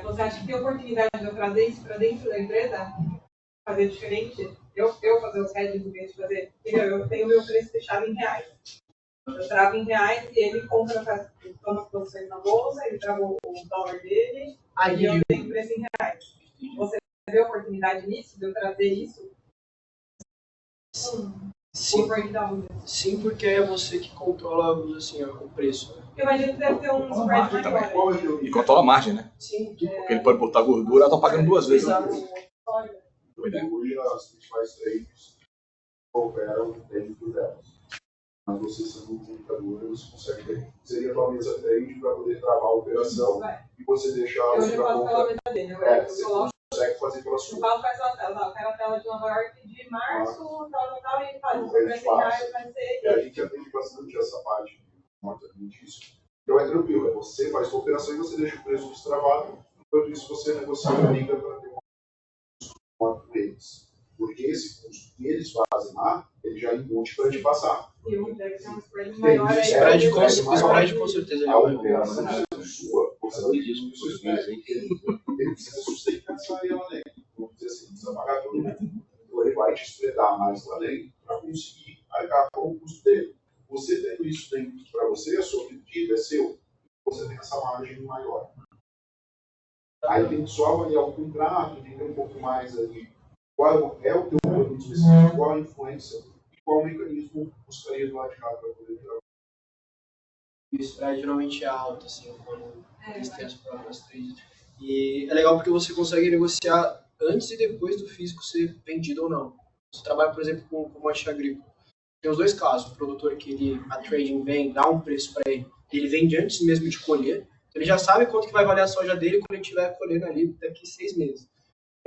Você acha que tem oportunidade de eu trazer isso para dentro da empresa? Fazer diferente? Eu fazer os hedges em vez de fazer? Eu tenho o meu preço fechado em reais. Eu travo em reais e ele compra, toma as posições na bolsa, ele trava o dólar dele e eu tenho preço em reais. Você vê oportunidade nisso, de eu trazer isso? Sim, porque é você que controla assim, o preço. Eu imagino que deve ter um spread maior. E controla a margem, né? Sim. Porque ele pode botar gordura, ela está pagando duas vezes. Hoje as principais trades operam dentro delas. Mas você sendo um computador, você consegue ter. Seria a tua mesa trade para poder travar a operação e você deixar a outra conta. Você consegue fazer pela sua. O Paulo faz uma tela, eu quero a tela de Nova York de março, tal, e ele faz o preço em reais, vai ser. E a gente atende bastante essa parte disso. Então é tranquilo, você faz sua operação e você deixa o preço destravado, enquanto isso você negocia a briga para ter uma com eles. Porque esse custo que eles fazem lá, ele já embute para te passar. E o deve ter um spread maior aí. O spread com certeza a operação sua, você sabe disso, ele precisa sustentar essa área lá dentro. Vamos dizer assim, precisa pagar todo mundo. Então ele vai te spreadar mais lá dentro para conseguir arcar com o custo dele. Você tendo isso dentro para você, a sua pedida é seu, você tem essa margem maior. Aí tem que só avaliar o contrato, entender um pouco mais ali qual é o teu produto específico, qual a influência e qual o mecanismo buscaria do lado de cá para poder trabalhar. O spread geralmente é alto, assim, quando eles têm as próprias trades. E é legal porque você consegue negociar antes e depois do físico ser vendido ou não. Você trabalha, por exemplo, com commodity agrícola. Tem os dois casos, o produtor que a trading vem, dá um preço para ele vende antes mesmo de colher, então ele já sabe quanto que vai valer a soja dele quando ele estiver colhendo ali daqui 6 meses.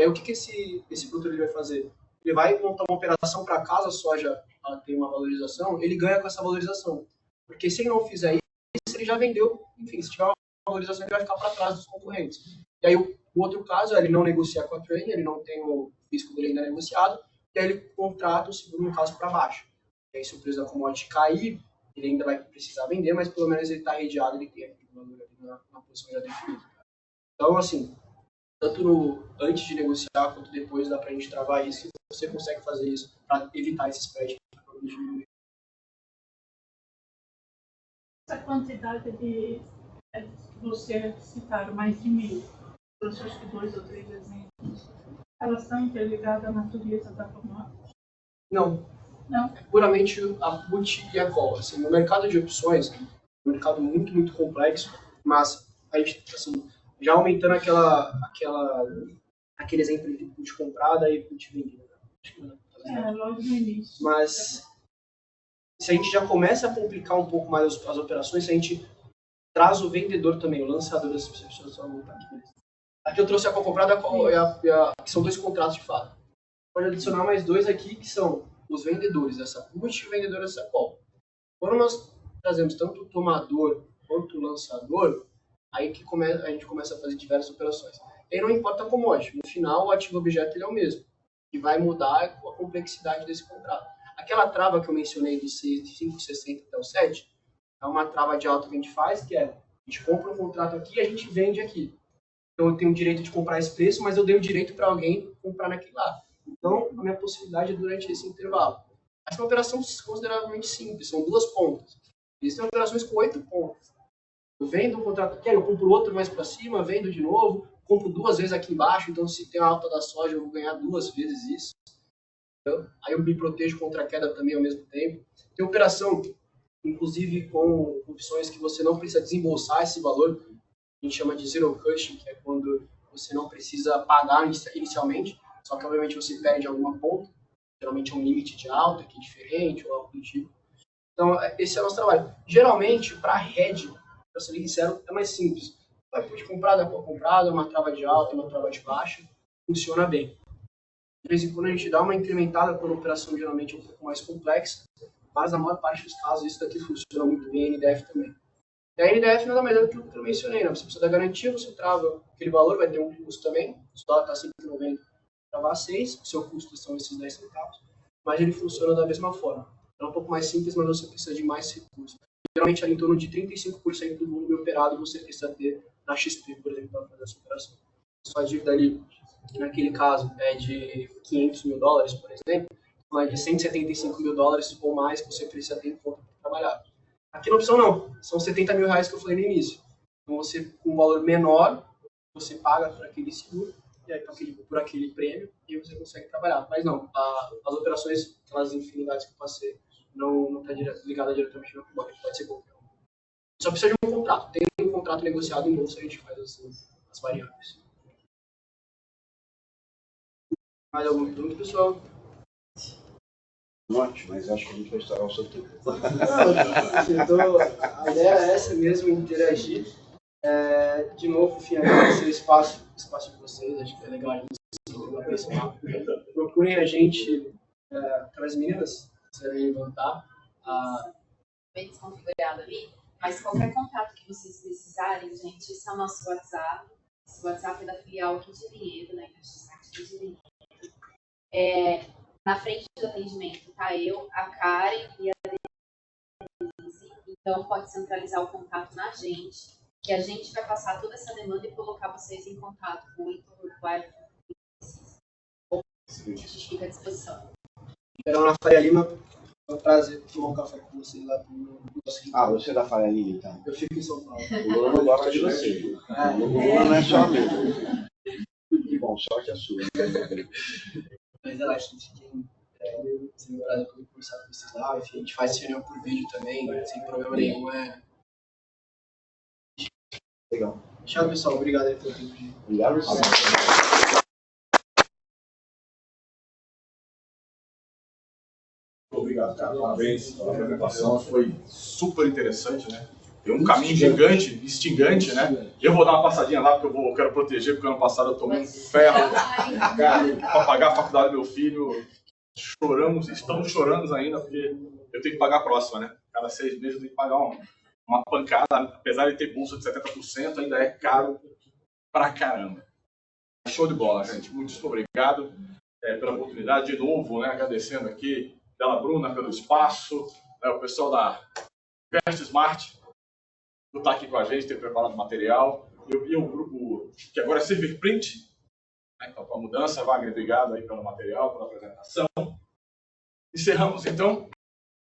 Aí o que esse produtor ele vai fazer? ele vai montar uma operação para casa, a soja ela tem uma valorização, ele ganha com essa valorização. Porque se ele não fizer isso, ele já vendeu, enfim, se tiver uma valorização, ele vai ficar para trás dos concorrentes. E aí o outro caso é ele não negociar com a trade, ele não tem o risco dele ainda negociado, e aí ele contrata o seguro, no caso, para baixo. E aí se o preço da commodity cair, ele ainda vai precisar vender, mas pelo menos ele está redeado, ele tem aquele valor ali na posição já definida. Então, assim, tanto antes de negociar quanto depois dá para a gente travar isso, e você consegue fazer isso para evitar esse spread. Essa quantidade de você citaram mais de 1.000, trouxe acho que 2 ou 3 exemplos, elas estão interligadas à natureza da commodity? Não. Não? É puramente a put e a call. Assim, no mercado de opções, é um mercado muito, muito complexo, mas a gente, assim, já aumentando aquele exemplo de put comprada e put vendida. Logo no início. Mas se a gente já começa a complicar um pouco mais as operações, se a gente traz o vendedor também, o lançador das pessoas, aqui eu trouxe a call comprada, que são 2 contratos de fato. Pode adicionar mais 2 aqui, que são os vendedores dessa put e o vendedor dessa call. Quando nós trazemos tanto o tomador quanto o lançador, aí que a gente começa a fazer diversas operações. E aí não importa a commodity, no final o ativo objeto ele é o mesmo, e vai mudar a complexidade desse contrato. Aquela trava que eu mencionei do 5,60 até o 7, é uma trava de alta que a gente faz, que é, a gente compra um contrato aqui e a gente vende aqui. Então eu tenho o direito de comprar esse preço, mas eu dei o direito para alguém comprar naquele lá. Então, a minha possibilidade é durante esse intervalo. Essa é uma operação consideravelmente simples, são 2 pontas. Existem operações com 8 pontas. Eu vendo um contrato aqui, eu compro outro mais para cima, vendo de novo, compro 2 vezes aqui embaixo, então se tem a alta da soja, eu vou ganhar 2 vezes isso. Então, aí eu me protejo contra a queda também ao mesmo tempo. Tem operação, inclusive com opções que você não precisa desembolsar esse valor, a gente chama de zero cushion, que é quando você não precisa pagar inicialmente, só que obviamente você perde alguma ponta, geralmente é um limite de alta, que é diferente, ou algo do tipo. Então, esse é o nosso trabalho. Geralmente, para hedge, para ser sincero, é mais simples. Vai put comprada, call comprada, uma trava de alta, uma trava de baixa, funciona bem. De vez em quando a gente dá uma incrementada quando a operação geralmente é um pouco mais complexa, mas na maior parte dos casos isso daqui funciona muito bem, a NDF também. E a NDF nada mais é do que o que eu mencionei, né? Você precisa da garantia, você trava aquele valor, vai ter um custo também, se o dólar está 5,90, travar 6, o seu custo são esses 10 centavos, mas ele funciona da mesma forma. É um pouco mais simples, mas você precisa de mais recursos. Geralmente, ali em torno de 35% do volume operado você precisa ter na XP, por exemplo, para fazer essa operação. Sua dívida ali, naquele caso, é de $500 mil, por exemplo, mas de $175 mil ou mais que você precisa ter em conta para trabalhar. Aqui na opção não, são R$70 mil que eu falei no início. Então, você, com um valor menor, você paga por aquele seguro, e aí por aquele prêmio, e você consegue trabalhar. Mas não, as operações, aquelas infinidades que eu passei, não está ligada diretamente na commodity, pode ser qualquer um. Só precisa de um contrato. Tem um contrato negociado em bolsa, a gente faz assim, as variáveis. Mais alguma pergunta, pessoal? Ótimo, mas acho que a gente vai estourar o seu tempo. Não, a ideia é essa mesmo, interagir. De novo, enfim, agradecer o espaço de vocês, acho que é legal a gente se aproximar. Procurem a gente, para as meninas, se quiserem levantar. Bem desconfigurado ali, mas qualquer contato que vocês precisarem, gente, esse é o nosso WhatsApp. Esse WhatsApp é da filial aqui de Vinhedo, né? De Vinhedo. Na frente do atendimento tá eu, a Karen e a Denise. Então pode centralizar o contato na gente, que a gente vai passar toda essa demanda e colocar vocês em contato com o Heitor Uruguai. A gente fica à disposição. Ana Faria Lima, é um prazer tomar um café com vocês lá no você é da Faria Lima, então? Eu fico em São Paulo. O Lula não gosta de você. O Lula não é só amigo. Que bom, sorte a sua. Mas relaxa, fiquem sem prazer por conversar com vocês lá. Enfim, a gente faz reunião por vídeo também, sem problema nenhum. Legal. Tchau, pessoal. Obrigado aí pelo tempo. Obrigado. Obrigado, cara. Parabéns pela apresentação. Foi super interessante, né? Tem um caminho gigante, instigante, né? E eu vou dar uma passadinha lá, porque eu quero proteger, porque ano passado eu tomei um ferro para pagar a faculdade do meu filho. Estamos chorando ainda, porque eu tenho que pagar a próxima, né? Cada 6 meses eu tenho que pagar uma pancada, apesar de ter bolsa de 70%, ainda é caro pra caramba. Show de bola, gente. Muito obrigado pela oportunidade. De novo, né, agradecendo aqui pela Bruna, pelo espaço, né, o pessoal da Vest Smart, por estar aqui com a gente, ter preparado o material. E o grupo que agora é Servir Print, né, então, com a mudança. Wagner, obrigado aí pelo material, pela apresentação. Encerramos, então,